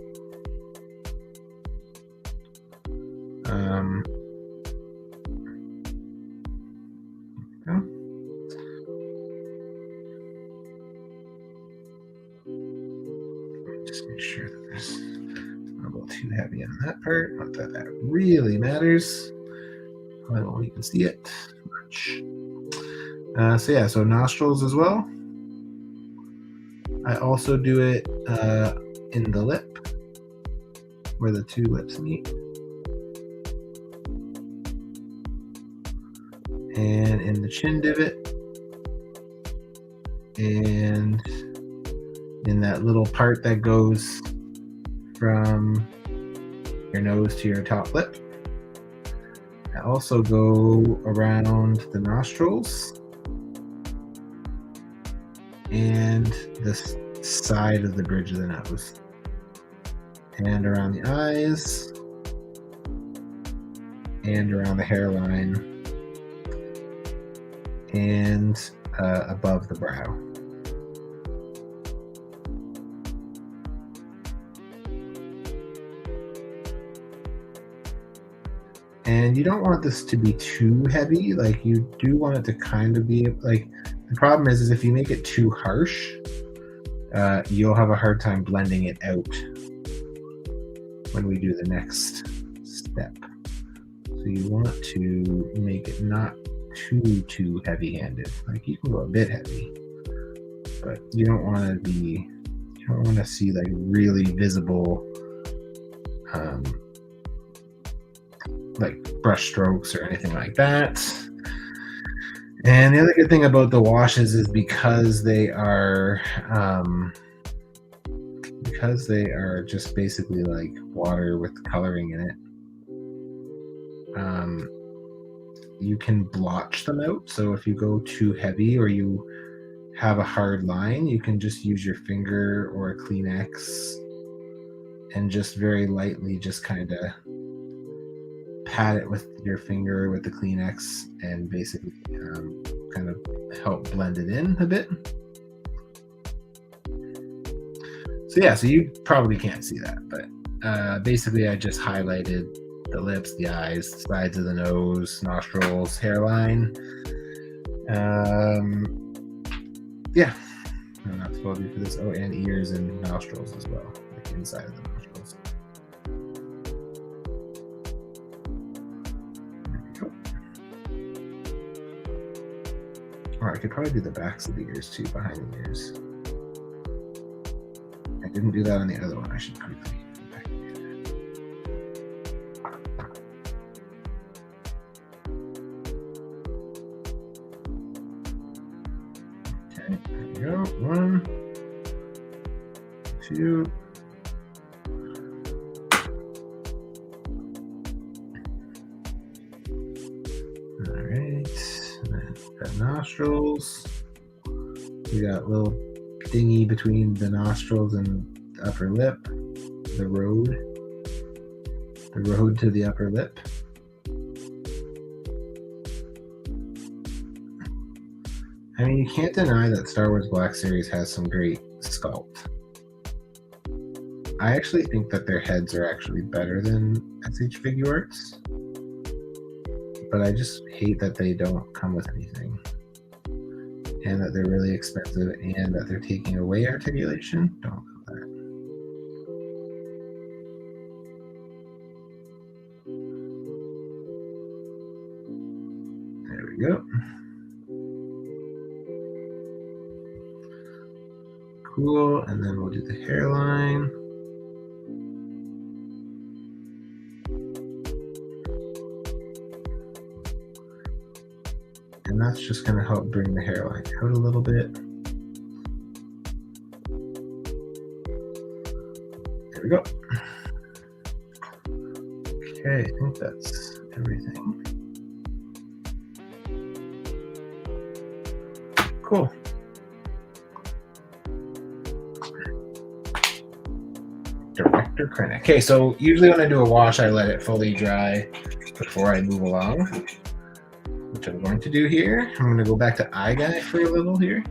Just make sure that there's not a little too heavy on that part. Not that that really matters. I won't even see it much. So yeah, so nostrils as well. I also do it in the lip, where the two lips meet. And in the chin divot. And in that little part that goes from your nose to your top lip. I also go around the nostrils and this side of the bridge of the nose, and around the eyes, and around the hairline, and above the brow. And you don't want this to be too heavy. Like, you do want it to kind of be like, the problem is if you make it too harsh, you'll have a hard time blending it out when we do the next step. So you want to make it not too heavy-handed. Like, you can go a bit heavy, but you don't want to see like really visible like brush strokes or anything like that. And the other good thing about the washes is because they are just basically like water with coloring in it, you can blotch them out. So if you go too heavy or you have a hard line, you can just use your finger or a Kleenex and just very lightly just kind of pat it with your finger with the Kleenex and basically kind of help blend it in a bit. So yeah, so you probably can't see that, but basically I just highlighted the lips, the eyes, sides of the nose, nostrils, hairline. Yeah, and that's what I'll do for this. Oh, and ears and nostrils as well, like inside of the nostrils. Or I could probably do the backs of the ears too, behind the ears. I didn't do that on the other one. I should quickly go back and do that. Okay, there we go. 1, 2. All right. Got nostrils. We got little dingy between the nostrils and the upper lip. The road to the upper lip. I mean, you can't deny that Star Wars Black Series has some great sculpt. I actually think that their heads are actually better than SH Figuarts, but I just hate that they don't come with anything, and that they're really expensive, and that they're taking away articulation. Don't love that. There we go. Cool, and then we'll do the hairline. And that's just going to help bring the hairline out a little bit. There we go. Okay, I think that's everything. Cool. Director Krennec. Okay, so usually when I do a wash, I let it fully dry before I move along, which I'm going to do here. I'm going to go back to eye guy for a little here.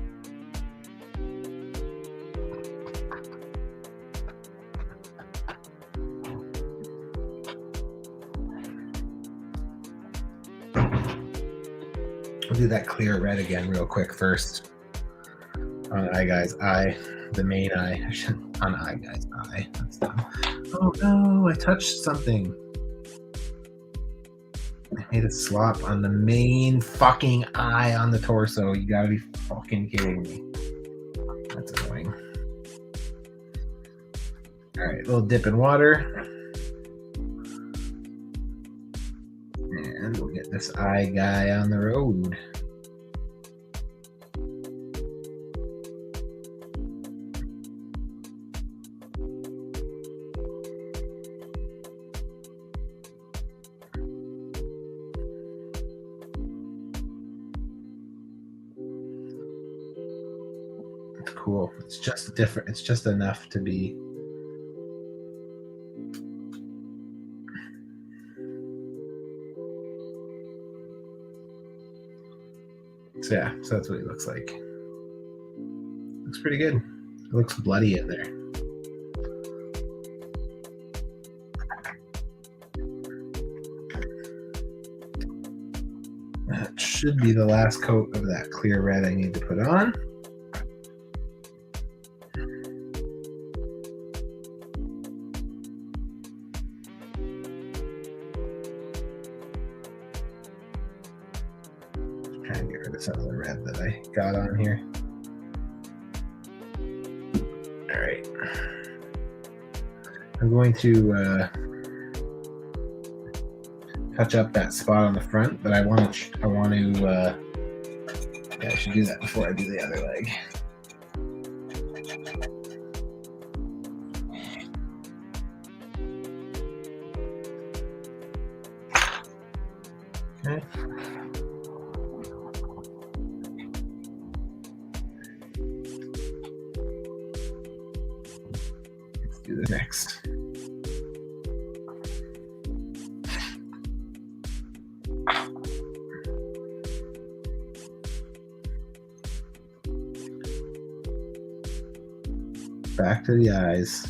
I'll do that clear red again real quick first on eye guy's eye, the main eye. On eye guy's eye. That's dumb. Oh no, I touched something. I made a slop on the main fucking eye on the torso. You gotta be fucking kidding me. That's annoying. Alright, little dip in water. And we'll get this eye guy on the road. Cool. It's just different. It's just enough to be. So yeah, so that's what he looks like. Looks pretty good. It looks bloody in there. That should be the last coat of that clear red I need to put on. Trying to get rid of some of the red that I got on here. All right. I'm going to touch up that spot on the front, but I want to. Yeah, I should do that before I do the other leg. Okay. Let's do this next. Back to the eyes.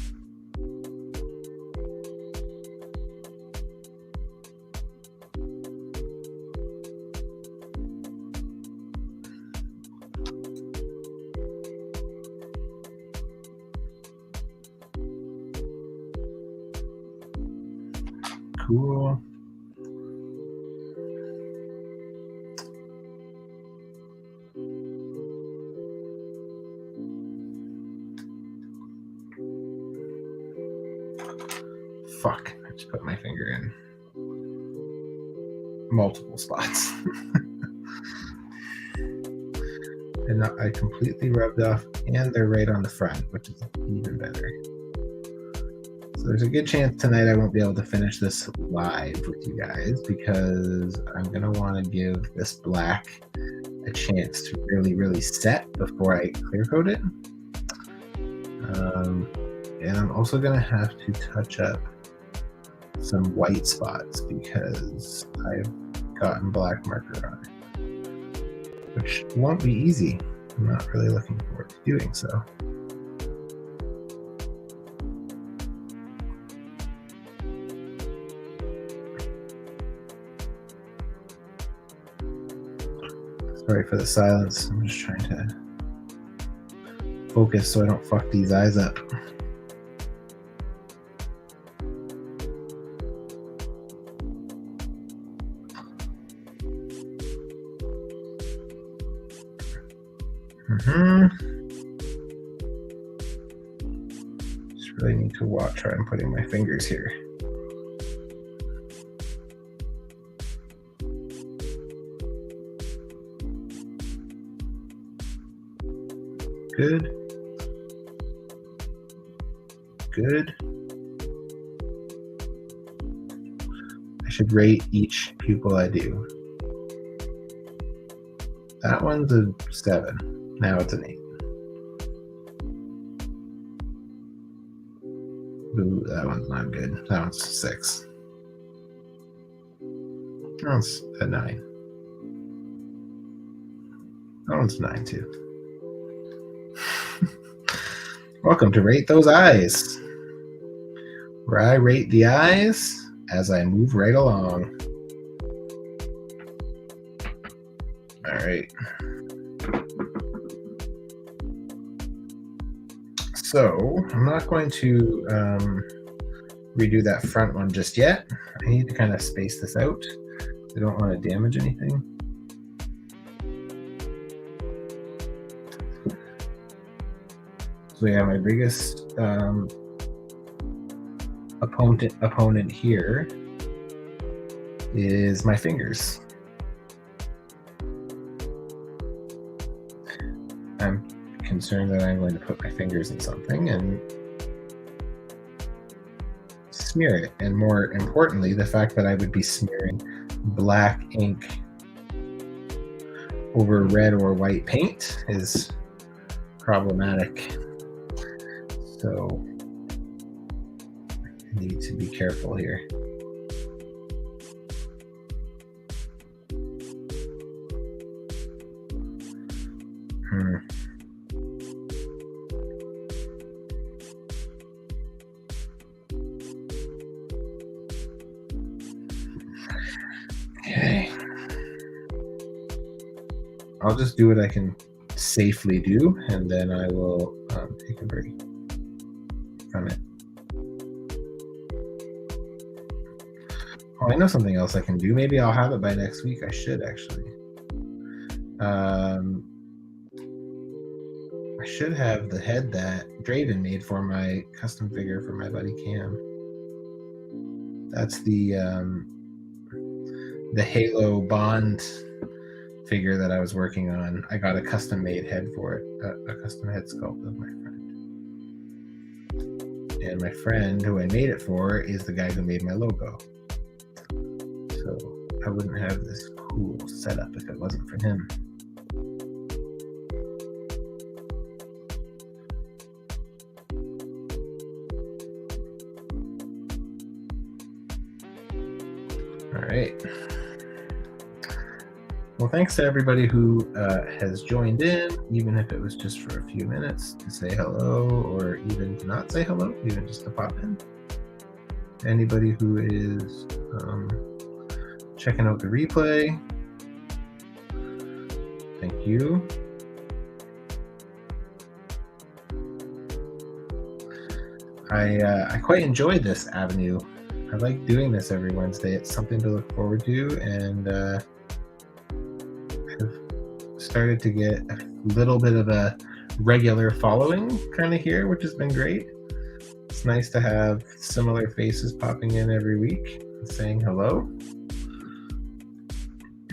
Cool. Fuck, I just put my finger in multiple spots. And I completely rubbed off, and they're right on the front, which is even better. So there's a good chance tonight I won't be able to finish this live with you guys because I'm going to want to give this black a chance to really, really set before I clear coat it. And I'm also going to have to touch up some white spots because I've gotten black marker on it, which won't be easy. I'm not really looking forward to doing so. Sorry for the silence. I'm just trying to focus so I don't fuck these eyes up. Just really need to watch where I'm putting my fingers here. Good. Good. I should rate each pupil I do. That one's a 7. Now it's an 8. Ooh, that one's not good. That one's 6. That one's a 9. That one's 9 too. Welcome to Rate Those Eyes, where I rate the eyes as I move right along. All right. So I'm not going to redo that front one just yet. I need to kind of space this out. I don't want to damage anything. So yeah, my biggest opponent here is my fingers. I'm concerned that I'm going to put my fingers in something and smear it. And more importantly, the fact that I would be smearing black ink over red or white paint is problematic. So I need to be careful here. Okay. I'll just do what I can safely do, and then I will take a break from it. Oh, I know something else I can do. Maybe I'll have it by next week. I should actually. I should have the head that Draven made for my custom figure for my buddy Cam. That's the Halo Bond figure that I was working on. I got a custom made head for it, a custom head sculpt of my friend. And my friend who I made it for is the guy who made my logo. So I wouldn't have this cool setup if it wasn't for him. All right. Well, thanks to everybody who has joined in, even if it was just for a few minutes to say hello, or even to not say hello, even just to pop in. Anybody who is checking out the replay, thank you. I quite enjoyed this avenue. I like doing this every Wednesday. It's something to look forward to, and I've started to get a little bit of a regular following kind of here, which has been great. It's nice to have similar faces popping in every week and saying hello.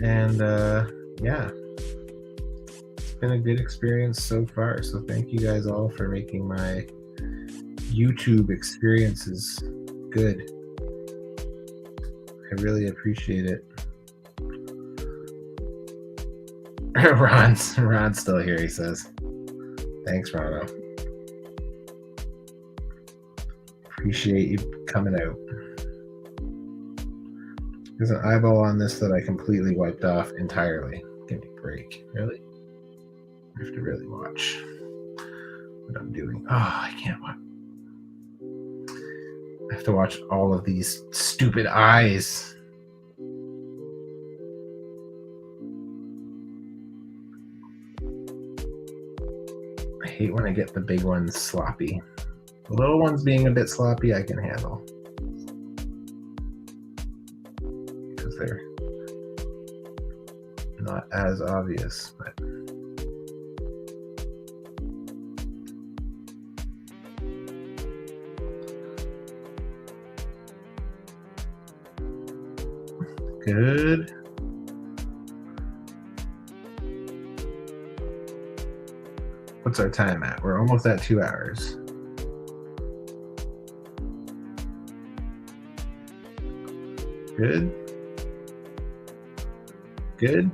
And yeah, it's been a good experience so far. So thank you guys all for making my YouTube experiences good. I really appreciate it. Ron's still here, he says. Thanks, Rono. Appreciate you coming out. There's an eyeball on this that I completely wiped off entirely. Give me a break. Really? I have to really watch what I'm doing. Oh, I can't watch. I have to watch all of these stupid eyes. I hate when I get the big ones sloppy. The little ones being a bit sloppy, I can handle. Because they're not as obvious. But Good. What's our time at? We're almost at 2 hours. Good. Good.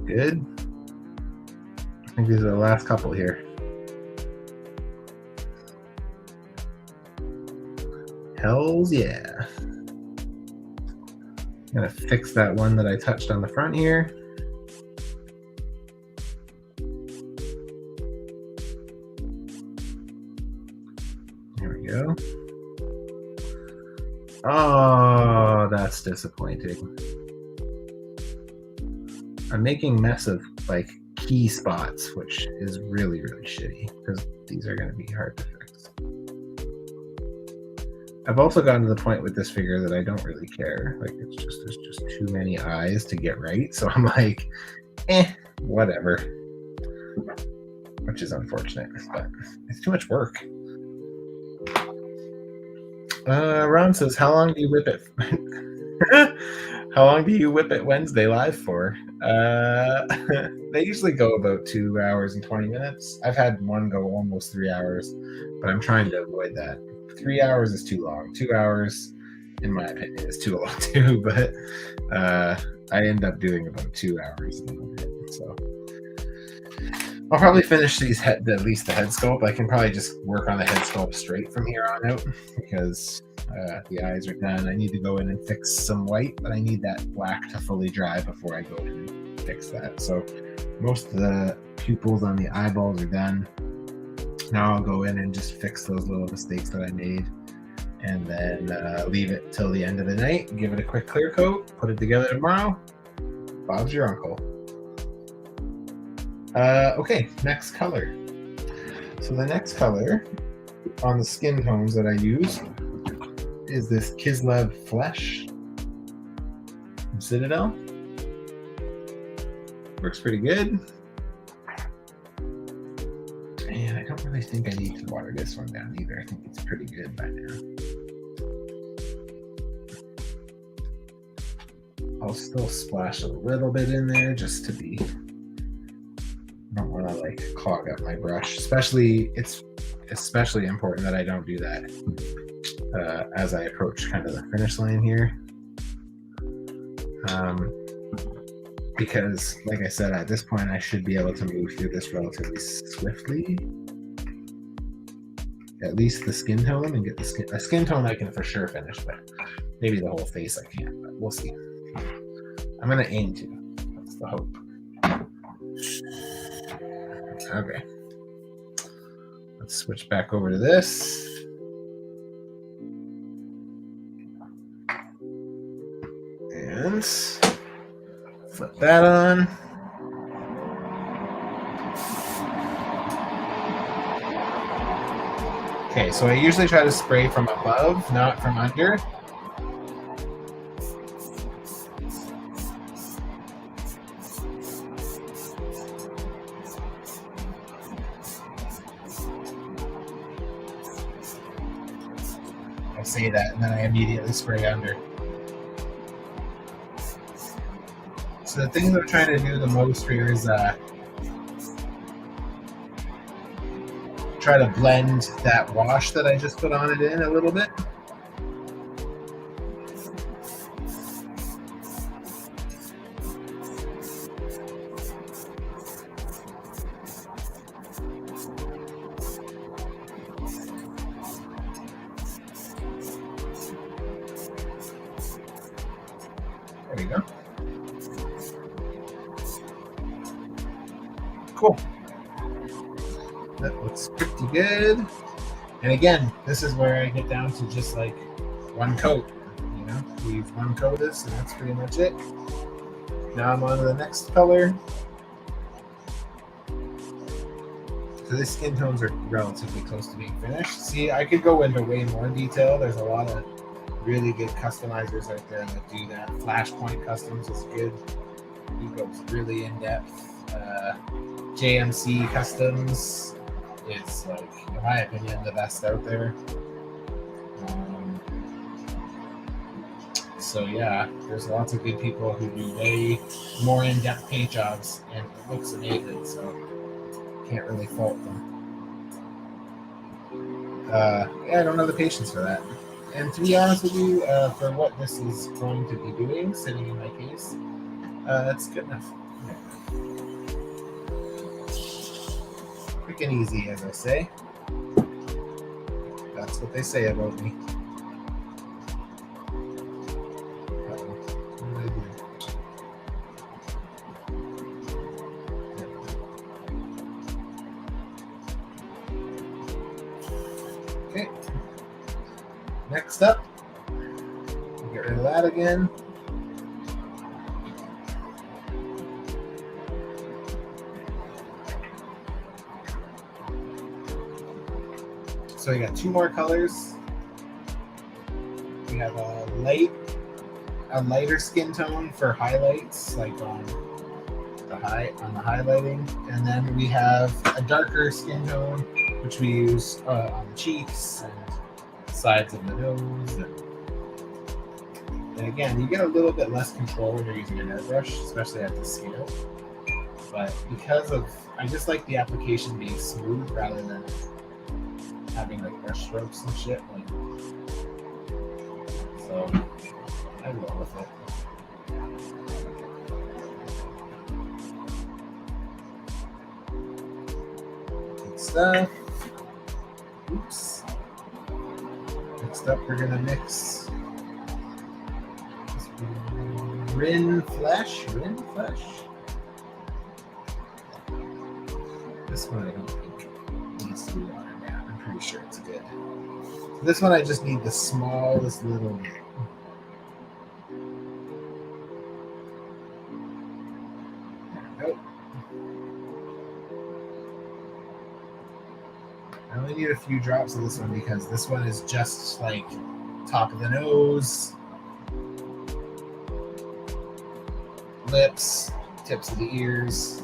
Good. I think these are the last couple here. Hells yeah. I'm gonna fix that one that I touched on the front here. There we go. Oh, that's disappointing. I'm making mess of like key spots, which is really, really shitty because these are going to be hard to fix. I've also gotten to the point with this figure that I don't really care. Like there's just too many eyes to get right. So I'm like, whatever. Which is unfortunate, but it's too much work. Ron says, how long do you whip it? How long do you WIP Wednesday live for? They usually go about 2 hours and 20 minutes. I've had one go almost 3 hours, but I'm trying to avoid that. 3 hours is too long. 2 hours, in my opinion, is too long too, but I end up doing about 2 hours a little bit. So I'll probably finish these at least the head sculpt. I can probably just work on the head sculpt straight from here on out because the eyes are done. I need to go in and fix some white, but I need that black to fully dry before I go in and fix that. So most of the pupils on the eyeballs are done. Now I'll go in and just fix those little mistakes that I made and then leave it till the end of the night, give it a quick clear coat, put it together tomorrow. Bob's your uncle. Okay, next color. So the next color on the skin tones that I use is this Kislev Flesh from Citadel. Works pretty good. And I don't really think I need to water this one down either. I think it's pretty good by now. I'll still splash a little bit in there just to be, I don't want to like clog up my brush. It's especially important that I don't do that as I approach kind of the finish line here. Because like I said, at this point I should be able to move through this relatively swiftly. At least the skin tone, and get a skin tone I can for sure finish, but maybe the whole face I can't, but we'll see. I'm gonna aim to. That's the hope. Okay. Let's switch back over to this. And flip that on. Okay, so I usually try to spray from above, not from under. I say that and then I immediately spray under. So the thing that I'm trying to do the most here is try to blend that wash that I just put on it in a little bit. There we go. Cool. That looks pretty good. And again, this is where I get down to just like one coat. You know, we've one coat this, and that's pretty much it. Now I'm on to the next color. So these skin tones are relatively close to being finished. See, I could go into way more detail. There's a lot of really good customizers out there that do that. Flashpoint Customs is good. He goes really in depth. JMC Customs is, like, in my opinion, the best out there. So yeah, there's lots of good people who do way more in-depth paint jobs, and it looks amazing. So can't really fault them. Yeah, I don't have the patience for that. And to be honest with you, for what this is going to be doing, sitting in my case, it's good enough. Quick and easy, as I say. That's what they say about me. Okay. Next up, get rid of that again. So we got two more colors. We have a lighter skin tone for highlights, like on the highlighting, and then we have a darker skin tone, which we use on the cheeks and sides of the nose. And again, you get a little bit less control when you're using an airbrush, especially at this scale. But because of, I just like the application being smooth rather than having like brush strokes and shit. Like, so I roll with it. Good stuff. Oops. Next up, we're gonna mix Midland Flesh. This one I don't think needs to be watered down. I'm pretty sure it's good. So this one I just need the smallest little bit. Nope. I only need a few drops of this one because this one is just like top of the nose, lips, tips of the ears.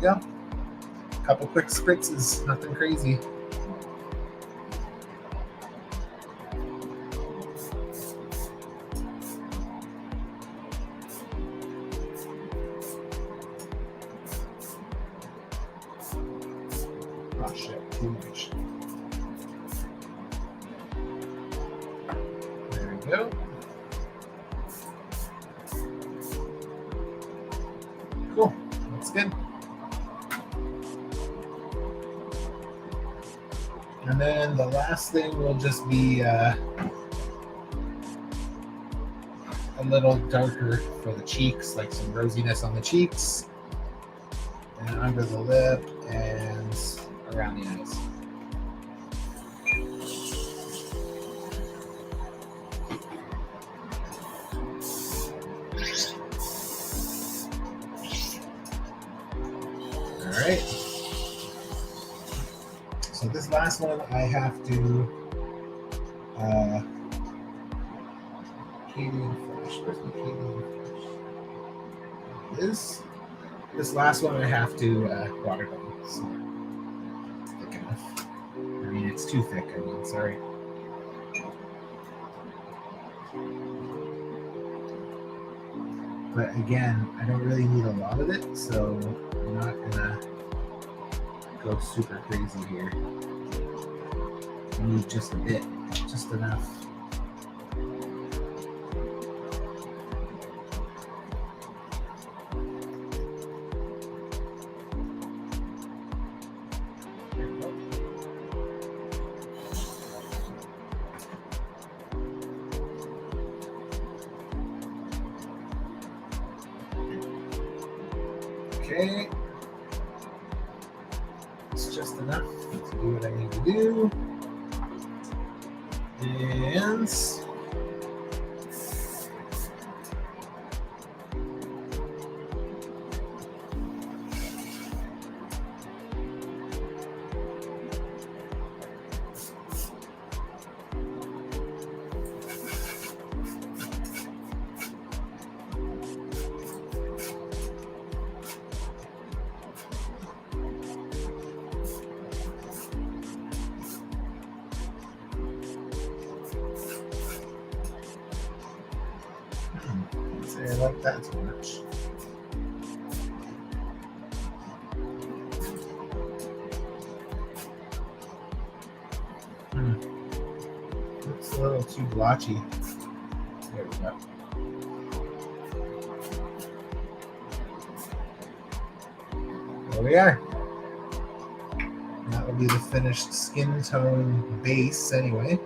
Go. Couple quick spritzes, nothing crazy. Oh shit, too much. There we go. Cool, that's good. And then the last thing will just be a little darker for the cheeks, like some rosiness on the cheeks, and under the lip, and around the eyes. All right. So this last one, I have to where's my this last one I have to water down. It's not thick enough. I mean, it's too thick. I mean, sorry. But again, I don't really need a lot of it, so I'm not gonna go super crazy here. I need just a bit, just enough. Okay, it's just enough to do what I need to do. And say I like that so much. It's a little too blotchy. There we go. There we are. That will be the finished skin tone base anyway.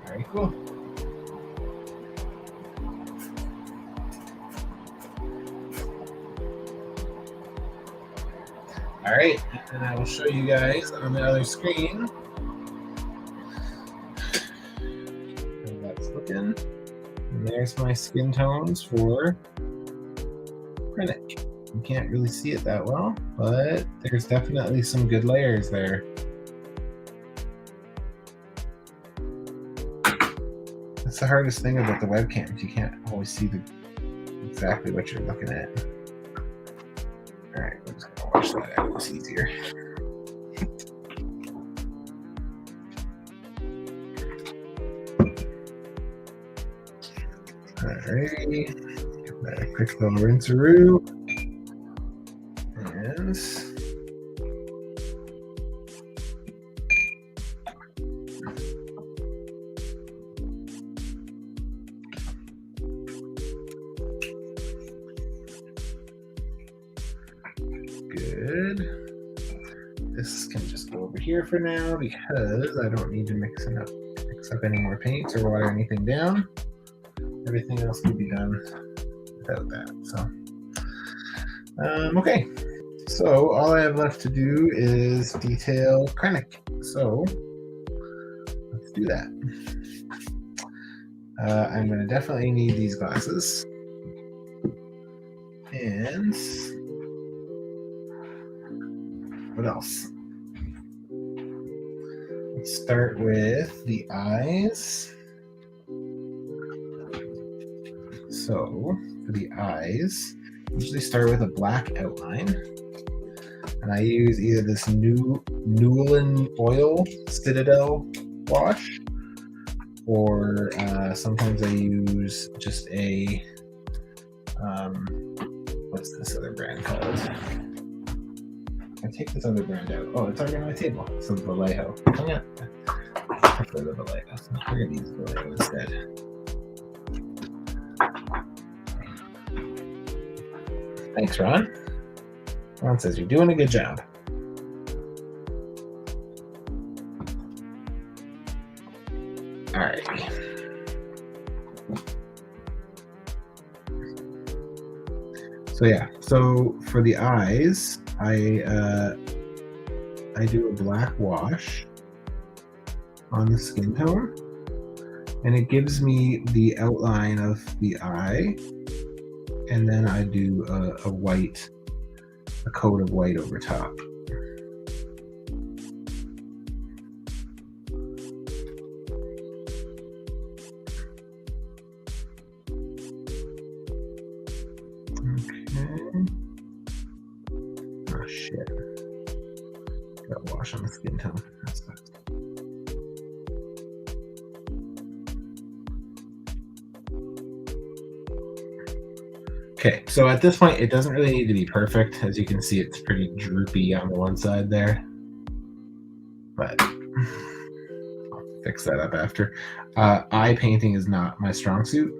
Very cool. All right, and I will show you guys on the other screen how that's looking. And there's my skin tones for Krennec. You can't really see it that well, but there's definitely some good layers there. That's the hardest thing about the webcams. You can't always see exactly what you're looking at. All right, I'm just gonna wash that out. It's easier. All right, give that a quick little rinse-a-roo. And good. This can just go over here for now because I don't need to mix up any more paints or water anything down. Everything else can be done without that. So, okay. So all I have left to do is detail Krennec. So let's do that. I'm going to definitely need these glasses. And what else? Let's start with the eyes. So for the eyes, I usually start with a black outline. And I use either this Midland Oil Citadel wash, or sometimes I use just a, what's this other brand called? I take this other brand out. Oh, it's already on my table. So Vallejo. I prefer the Vallejo. So we're going to use Vallejo instead. Thanks, Ron. Ron says you're doing a good job. All right. So yeah, so for the eyes, I do a black wash on the skin tone, and it gives me the outline of the eye, and then I do a coat of white over top. Oh shit. Got wash on the skin tone. That sucks. Okay, so at this point, it doesn't really need to be perfect. As you can see, it's pretty droopy on the one side there. But I'll fix that up after. Eye painting is not my strong suit,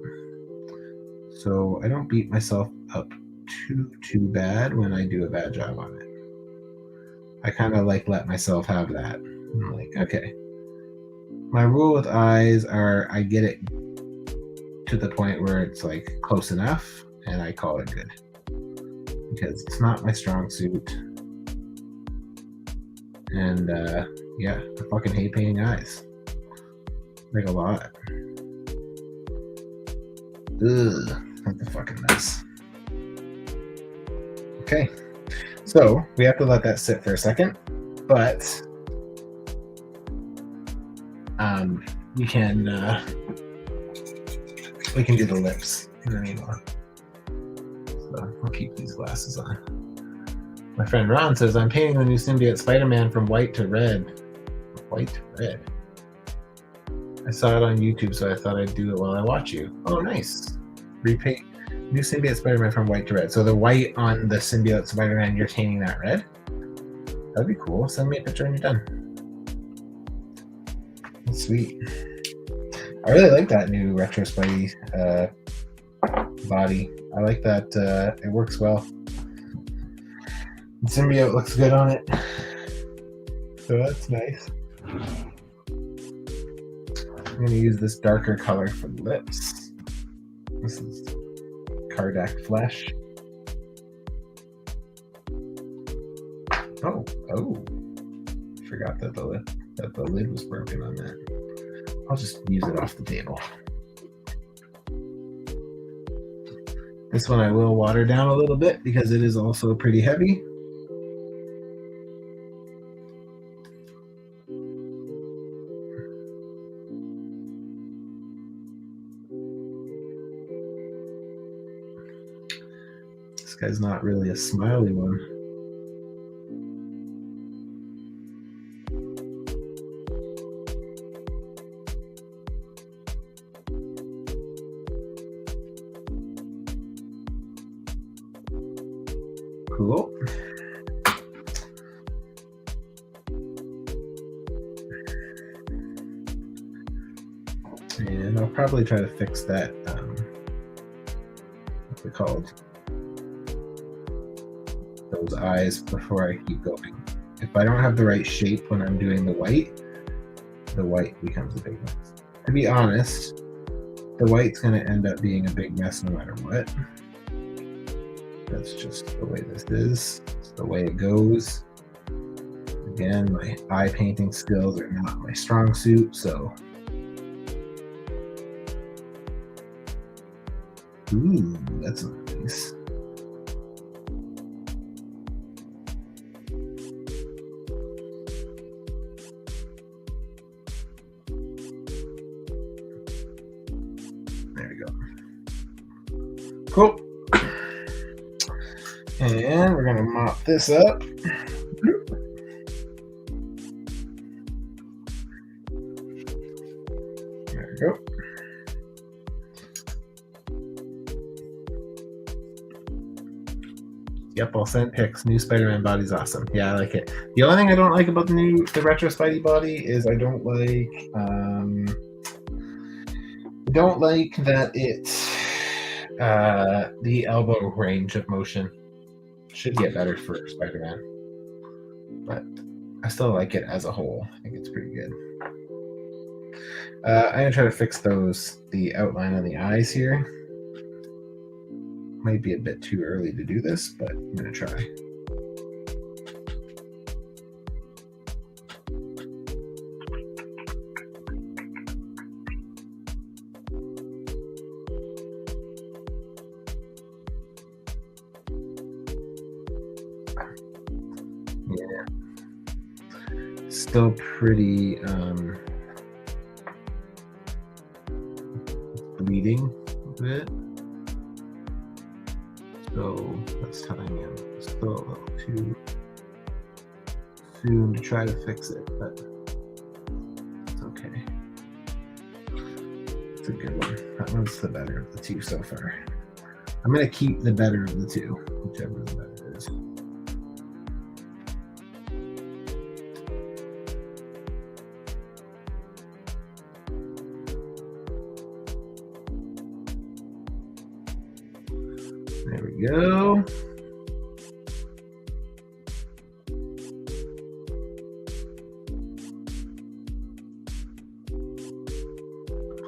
so I don't beat myself up too bad when I do a bad job on it. I kind of like let myself have that. I'm like, okay. My rule with eyes are I get it to the point where it's like close enough, and I call it good, because it's not my strong suit. And yeah, I fucking hate painting eyes. Like a lot. Ugh, that's a fucking mess. Okay, so we have to let that sit for a second, but we can do the lips in the meanwhile. So I'll keep these glasses on. My friend Ron says, I'm painting the new Symbiote Spider-Man from white to red. White to red. I saw it on YouTube, so I thought I'd do it while I watch you. Oh, nice. Repaint new Symbiote Spider-Man from white to red. So the white on the Symbiote Spider-Man, you're painting that red? That'd be cool. Send me a picture when you're done. That's sweet. I really like that new Retro Spidey body. I like that. It works well. The Symbiote looks good on it. So that's nice. I'm going to use this darker color for the lips. This is Midland Flesh. Oh, forgot that the lid was broken on that. I'll just use it off the table. This one I will water down a little bit because it is also pretty heavy. This guy's not really a smiley one. Cool. And I'll probably try to fix that, what's it called? Those eyes before I keep going. If I don't have the right shape when I'm doing the white becomes a big mess. To be honest, the white's going to end up being a big mess no matter what. That's just the way this is. It's the way it goes. Again, my eye painting skills are not my strong suit, so. Ooh, that's nice. There we go. Cool. And we're gonna mop this up. There we go. Yep, I'll send pics. New Spider-Man body's awesome. Yeah, I like it. The only thing I don't like about the retro Spidey body is I don't like that it's the elbow range of motion. Should get better for Spider-Man, but I still like it as a whole. I think it's pretty good. I'm gonna try to fix the outline on the eyes here. Might be a bit too early to do this, but I'm gonna try. Yeah, still pretty bleeding a bit. So that's telling me I'm still a little too soon to try to fix it, but it's okay. It's a good one. That one's the better of the two so far. I'm going to keep the better of the two, whichever the better is. There we go.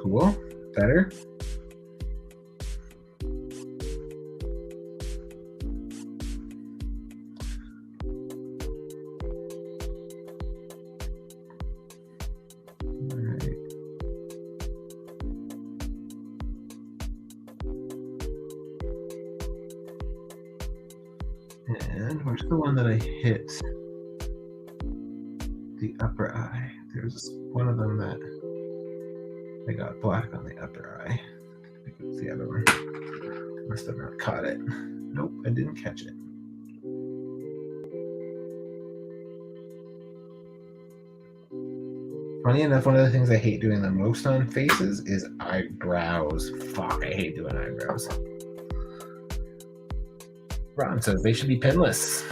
Cool. Better. And where's the one that I hit? The upper eye. There's one of them that I got black on the upper eye. I think it was the other one. Must have not caught it. Nope, I didn't catch it. Funny enough, one of the things I hate doing the most on faces is eyebrows. Fuck, I hate doing eyebrows. Ron says they should be pinless.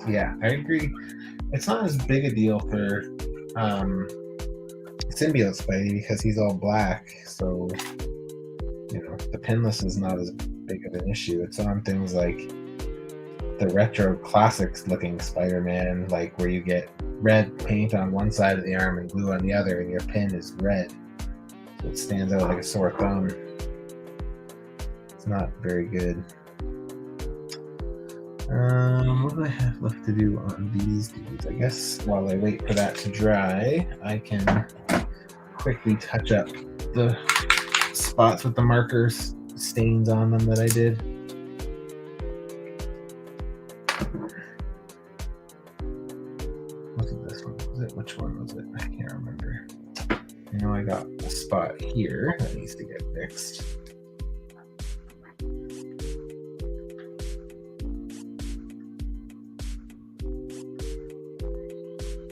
Yeah, I agree. It's not as big a deal for Symbiote Spidey because he's all black, so you know the pinless is not as big of an issue. It's on things like the retro classics looking Spider-Man, like where you get red paint on one side of the arm and blue on the other, and your pin is red, so it stands out like a sore thumb. It's not very good. What do I have left to do on these dudes? I guess while I wait for that to dry, I can quickly touch up the spots with the markers stains on them that I did. Was it this one? Was it? Which one was it? I can't remember. I know I got a spot here that needs to get fixed.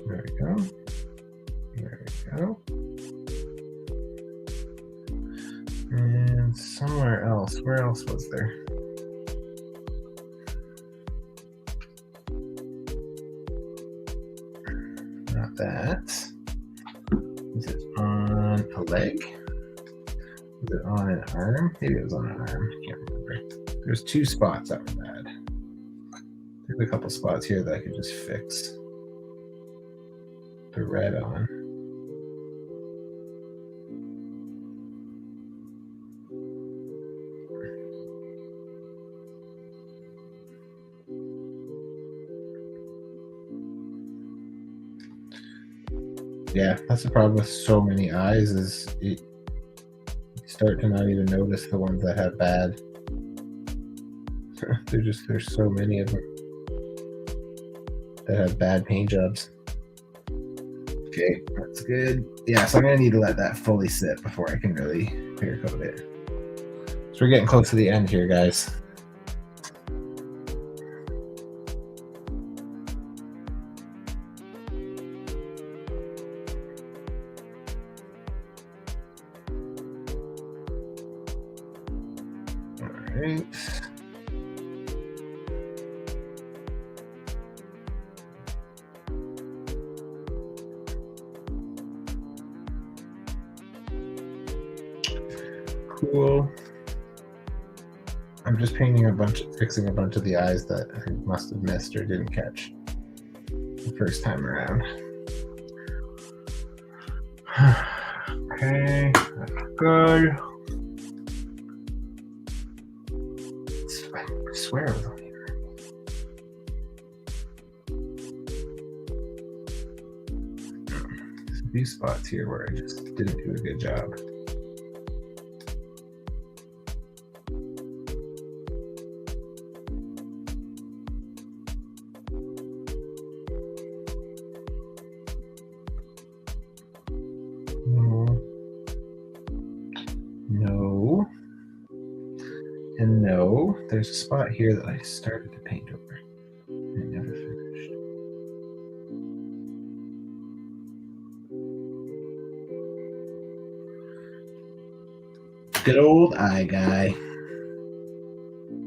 There we go. There we go. And somewhere else. Where else was there? Not that. Was it on a leg? Was it on an arm? Maybe it was on an arm. I can't remember. There's two spots that were bad. There's a couple spots here that I could just fix the red on. Yeah, that's the problem with so many eyes is you start to not even notice the ones that have bad. There's so many of them that have bad paint jobs. Okay, that's good. Yeah, so I'm gonna need to let that fully sit before I can really clear coat it. So we're getting close to the end here, guys. All right. Cool. I'm just painting fixing a bunch of the eyes that I must have missed or didn't catch the first time around. Okay, that's good. I swear it was on here. There's a few spots here where I just didn't do a good job. No. And no. There's a spot here that I started to paint over and never finished. Good old eye guy.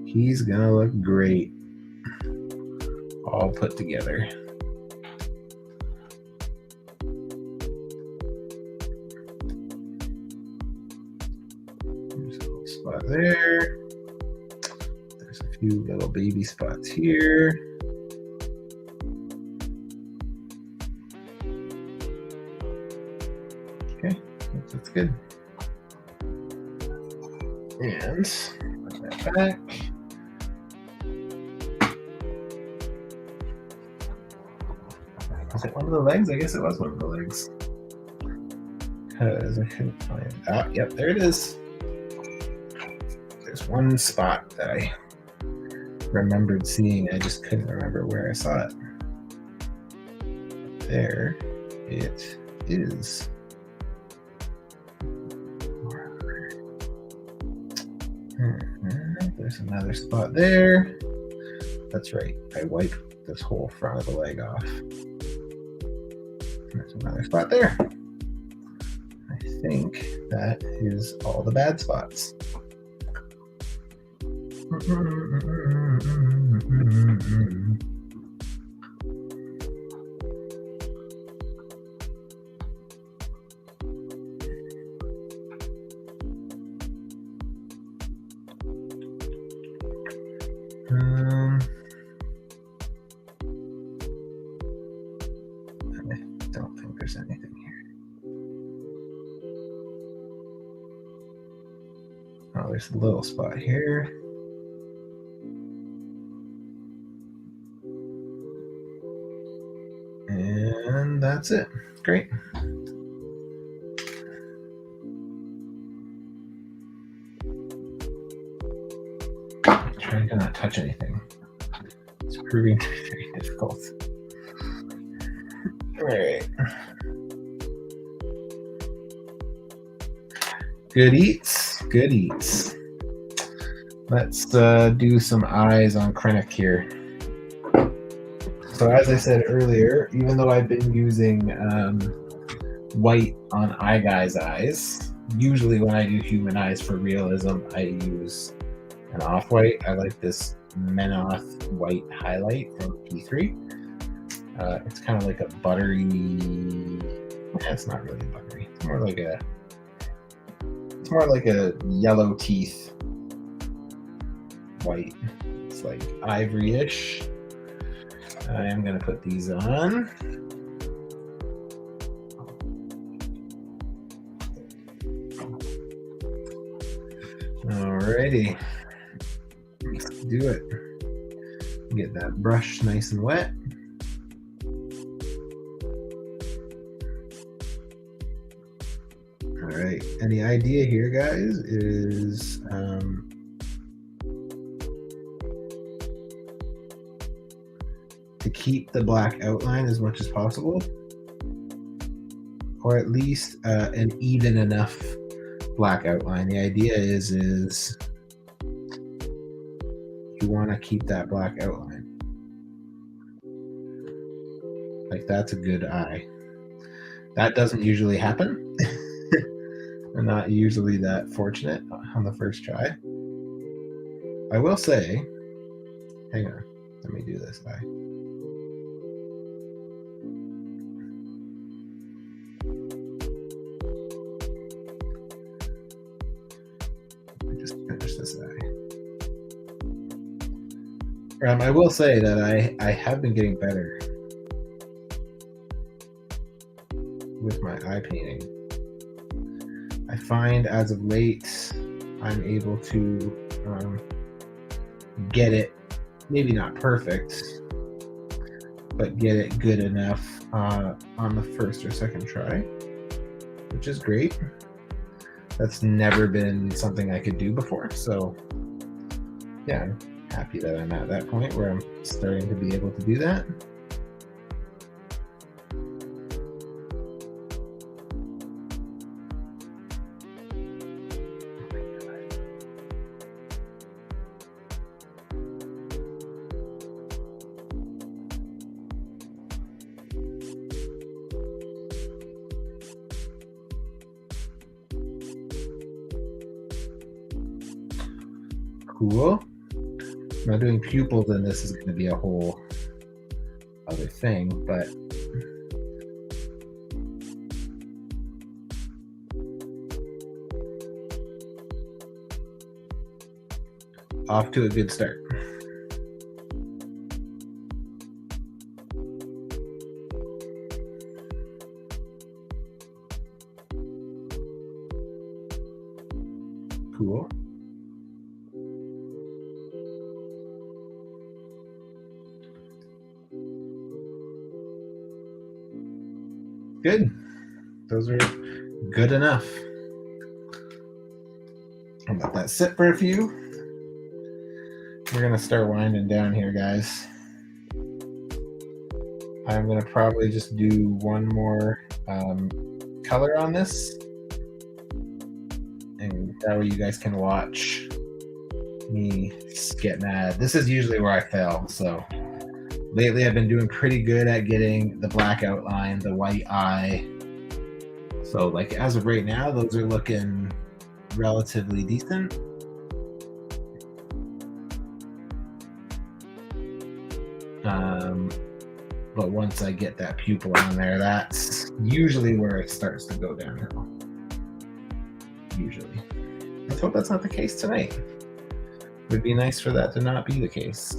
He's gonna look great. All put together. There's a little spot there. There's a few little baby spots here. Okay, that's good. And put that back. Was it one of the legs? I guess it was one of the legs. Because I couldn't find it. Ah, yep, there it is. There's one spot that I remembered seeing. I just couldn't remember where I saw it. There it is. There's another spot there. That's right. I wiped this whole front of the leg off. There's another spot there. I think that is all the bad spots. I don't think there's anything here. Oh, there's a little spot here. And that's it. Great. I'm trying to not touch anything. It's proving very difficult. All right. Good eats. Good eats. Let's do some eyes on Krennec here. So as I said earlier, even though I've been using white on eye guy's eyes, usually when I do human eyes for realism, I use an off-white. I like this Menoth white highlight from P3. It's kind of like a buttery. It's not really buttery. It's more like a yellow teeth white. It's like ivory-ish. I am going to put these on. Alrighty. Let's do it. Get that brush nice and wet. Alright. And the idea here, guys, is to keep the black outline as much as possible, or at least an even enough black outline. The idea is you want to keep that black outline. Like, that's a good eye. That doesn't usually happen. I'm not usually that fortunate on the first try. I will say, hang on, let me do this eye. Just finish this eye. I will say that I have been getting better with my eye painting. I find as of late I'm able to get it, maybe not perfect, but get it good enough on the first or second try, which is great. That's never been something I could do before. So yeah, I'm happy that I'm at that point where I'm starting to be able to do that. Cool. Now doing pupils in this is going to be a whole other thing, but off to a good start. Cool. Good. Those are good enough. I'll let that sit for a few. We're going to start winding down here, guys. I'm going to probably just do one more color on this. And that way you guys can watch me just get mad. This is usually where I fail. So lately I've been doing pretty good at getting the black outline, the white eye. So like as of right now, those are looking relatively decent. But once I get that pupil on there, that's usually where it starts to go downhill. Usually. Let's hope that's not the case tonight. It would be nice for that to not be the case.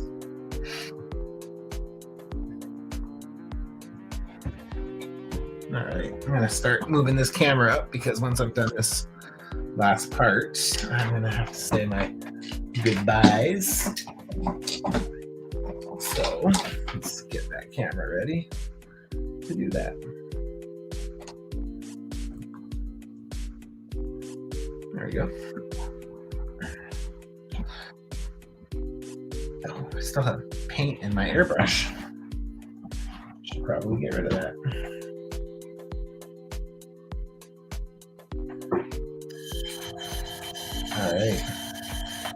All right, I'm gonna start moving this camera up because once I've done this last part, I'm gonna have to say my goodbyes. So let's get that camera ready to do that. There we go. Oh, I still have paint in my airbrush. Should probably get rid of that. All right.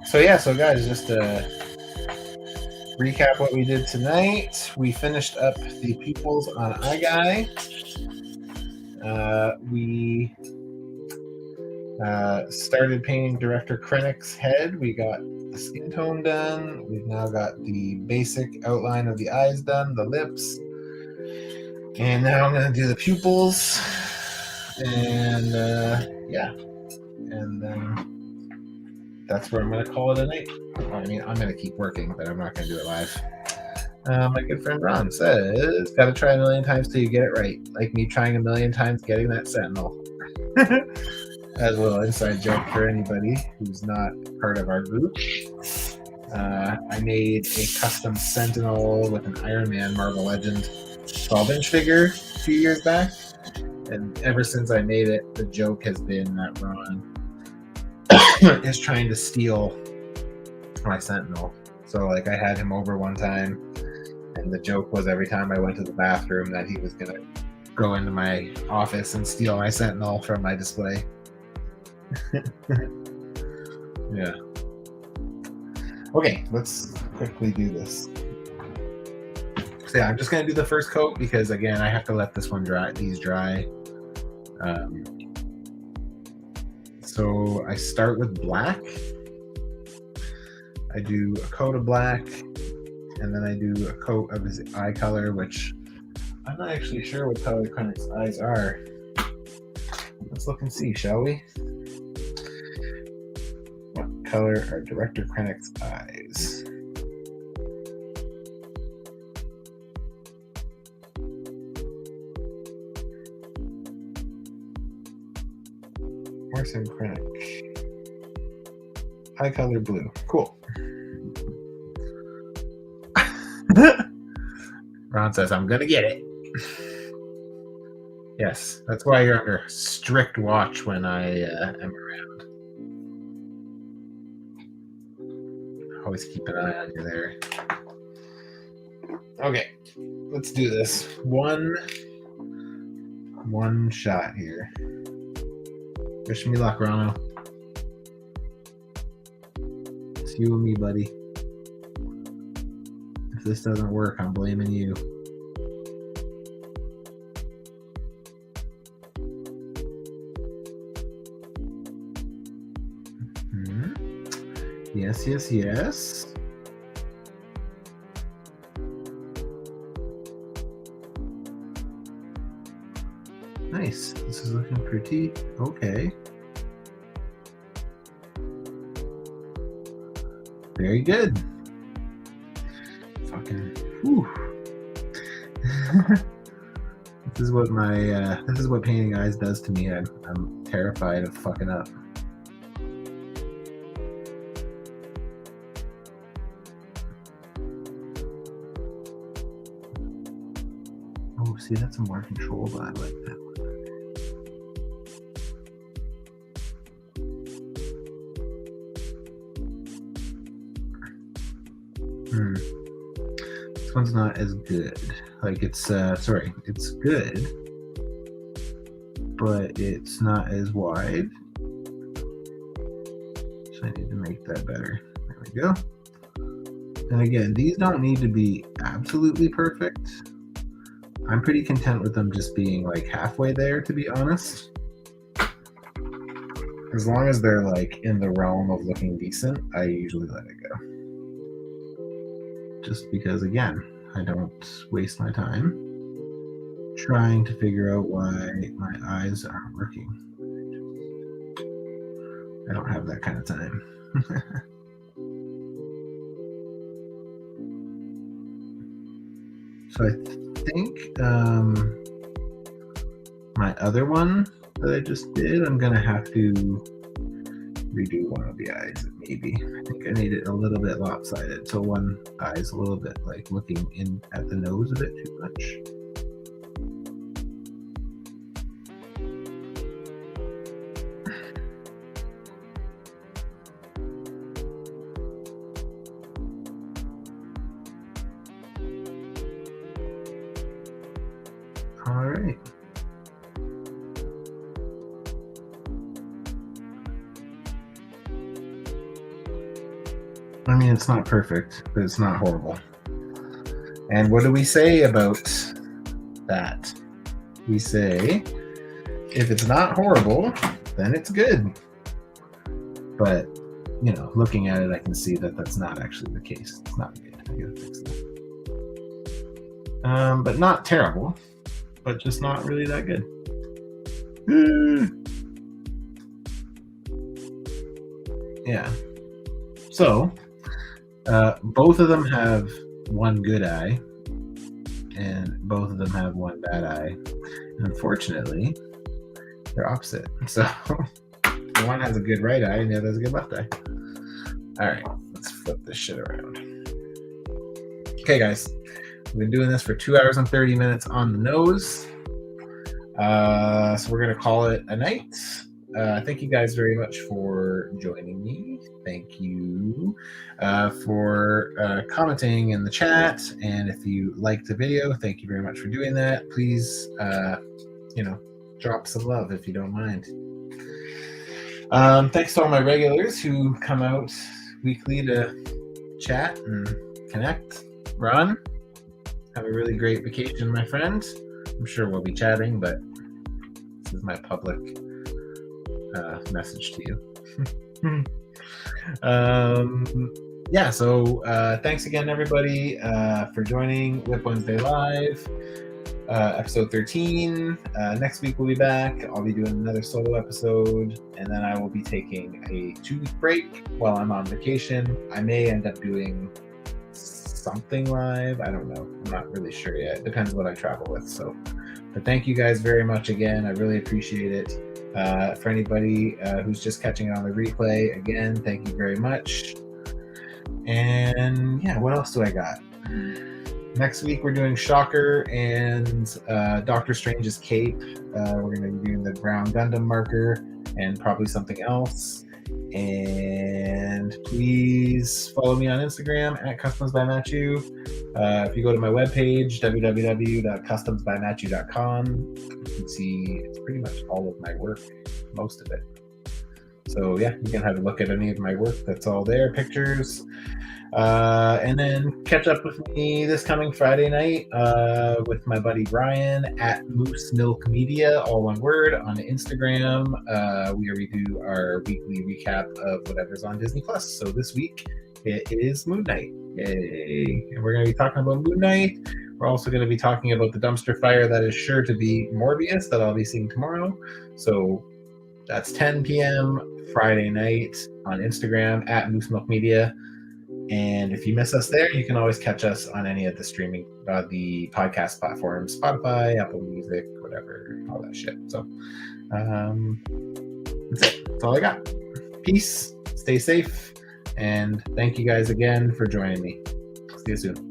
So yeah, so guys, just to recap what we did tonight. We finished up the pupils on iGuy. We started painting director Krennec's head. We got the skin tone done. We've now got the basic outline of the eyes done, the lips. And now I'm going to do the pupils. And yeah. And then that's where I'm going to call it a night. I mean, I'm going to keep working, but I'm not going to do it live. My good friend Ron says, gotta try a million times till you get it right. Like me trying a million times getting that Sentinel. As a little inside joke for anybody who's not part of our group. I made a custom Sentinel with an Iron Man Marvel Legend 12-inch figure a few years back. And ever since I made it, the joke has been that Ron is trying to steal my Sentinel. So like I had him over one time, and the joke was every time I went to the bathroom that he was gonna go into my office and steal my Sentinel from my display. Yeah. Okay, let's quickly do this. So yeah, I'm just gonna do the first coat because again, I have to let this one dry. These dry. So I start with black. I do a coat of black, and then I do a coat of his eye color, which I'm not actually sure what color Krennec's eyes are. Let's look and see, shall we? What color are Director Krennec's eyes? Orson Krennec. Eye color blue. Cool. Ron says, I'm going to get it. Yes, that's why you're under strict watch when I am around. Always keep an eye on you there. Okay, let's do this. One shot here. Wish me luck, Rono. It's you and me, buddy. If this doesn't work, I'm blaming you. Yes, yes, yes. Nice. This is looking pretty okay. Very good. Fucking whew. This is what my this is what painting eyes does to me. I'm terrified of fucking up. Oh, see, that's a more controlled eye. I like that one. This one's not as good. Like it's sorry, it's good, but it's not as wide. So I need to make that better. There we go. And again, these don't need to be absolutely perfect. I'm pretty content with them just being like halfway there, to be honest. As long as they're like in the realm of looking decent, I usually let it go. Just because, again, I don't waste my time trying to figure out why my eyes aren't working. I don't have that kind of time. So I think my other one that I just did, I'm gonna have to redo one of the eyes, maybe. I think I made it a little bit lopsided, so one eye is a little bit like looking in at the nose a bit too much. All right. I mean, it's not perfect, but it's not horrible. And what do we say about that? We say, if it's not horrible, then it's good. But, you know, looking at it, I can see that that's not actually the case. It's not good. I gotta fix that. But not terrible, but just not really that good. Yeah. So, both of them have one good eye, and both of them have one bad eye. Unfortunately, they're opposite. So, one has a good right eye, and the other has a good left eye. All right, let's flip this shit around. Okay, guys, we've been doing this for 2 hours and 30 minutes on the nose. So we're going to call it a night. Thank you guys very much for joining me. Thank you for commenting in the chat. And if you liked the video, thank you very much for doing that. Please, drop some love if you don't mind. Thanks to all my regulars who come out weekly to chat and connect. Ron, have a really great vacation, my friend. I'm sure we'll be chatting, but this is my public message to you. So thanks again, everybody, for joining WIP Wednesday Live, episode 13. Next week we'll be back. I'll be doing another solo episode, and then I will be taking a 2-week break while I'm on vacation. I may end up doing something live. I don't know. I'm not really sure yet. It depends what I travel with. So, but thank you guys very much again. I really appreciate it. For anybody who's just catching it on the replay, again, thank you very much. And yeah, what else do I got? Next week we're doing Shocker and Doctor Strange's cape. We're going to be doing the Brown Gundam marker and probably something else. And please follow me on Instagram at customsbymatchu. If you go to my webpage, www.customsbymatchu.com, you can see it's pretty much all of my work, most of it. So yeah, you can have a look at any of my work. That's all there, pictures. And then catch up with me this coming Friday night with my buddy Brian at Moose Milk Media, all one word, on Instagram, where we do our weekly recap of whatever's on Disney Plus. So this week it is Moon Knight. Yay! And we're going to be talking about Moon Knight. We're also going to be talking about the dumpster fire that is sure to be Morbius that I'll be seeing tomorrow. So that's 10 p.m. Friday night on Instagram at Moose Milk Media. And if you miss us there, you can always catch us on any of the streaming, the podcast platforms, Spotify, Apple Music, whatever, all that shit. So that's it. That's all I got. Peace. Stay safe. And thank you guys again for joining me. See you soon.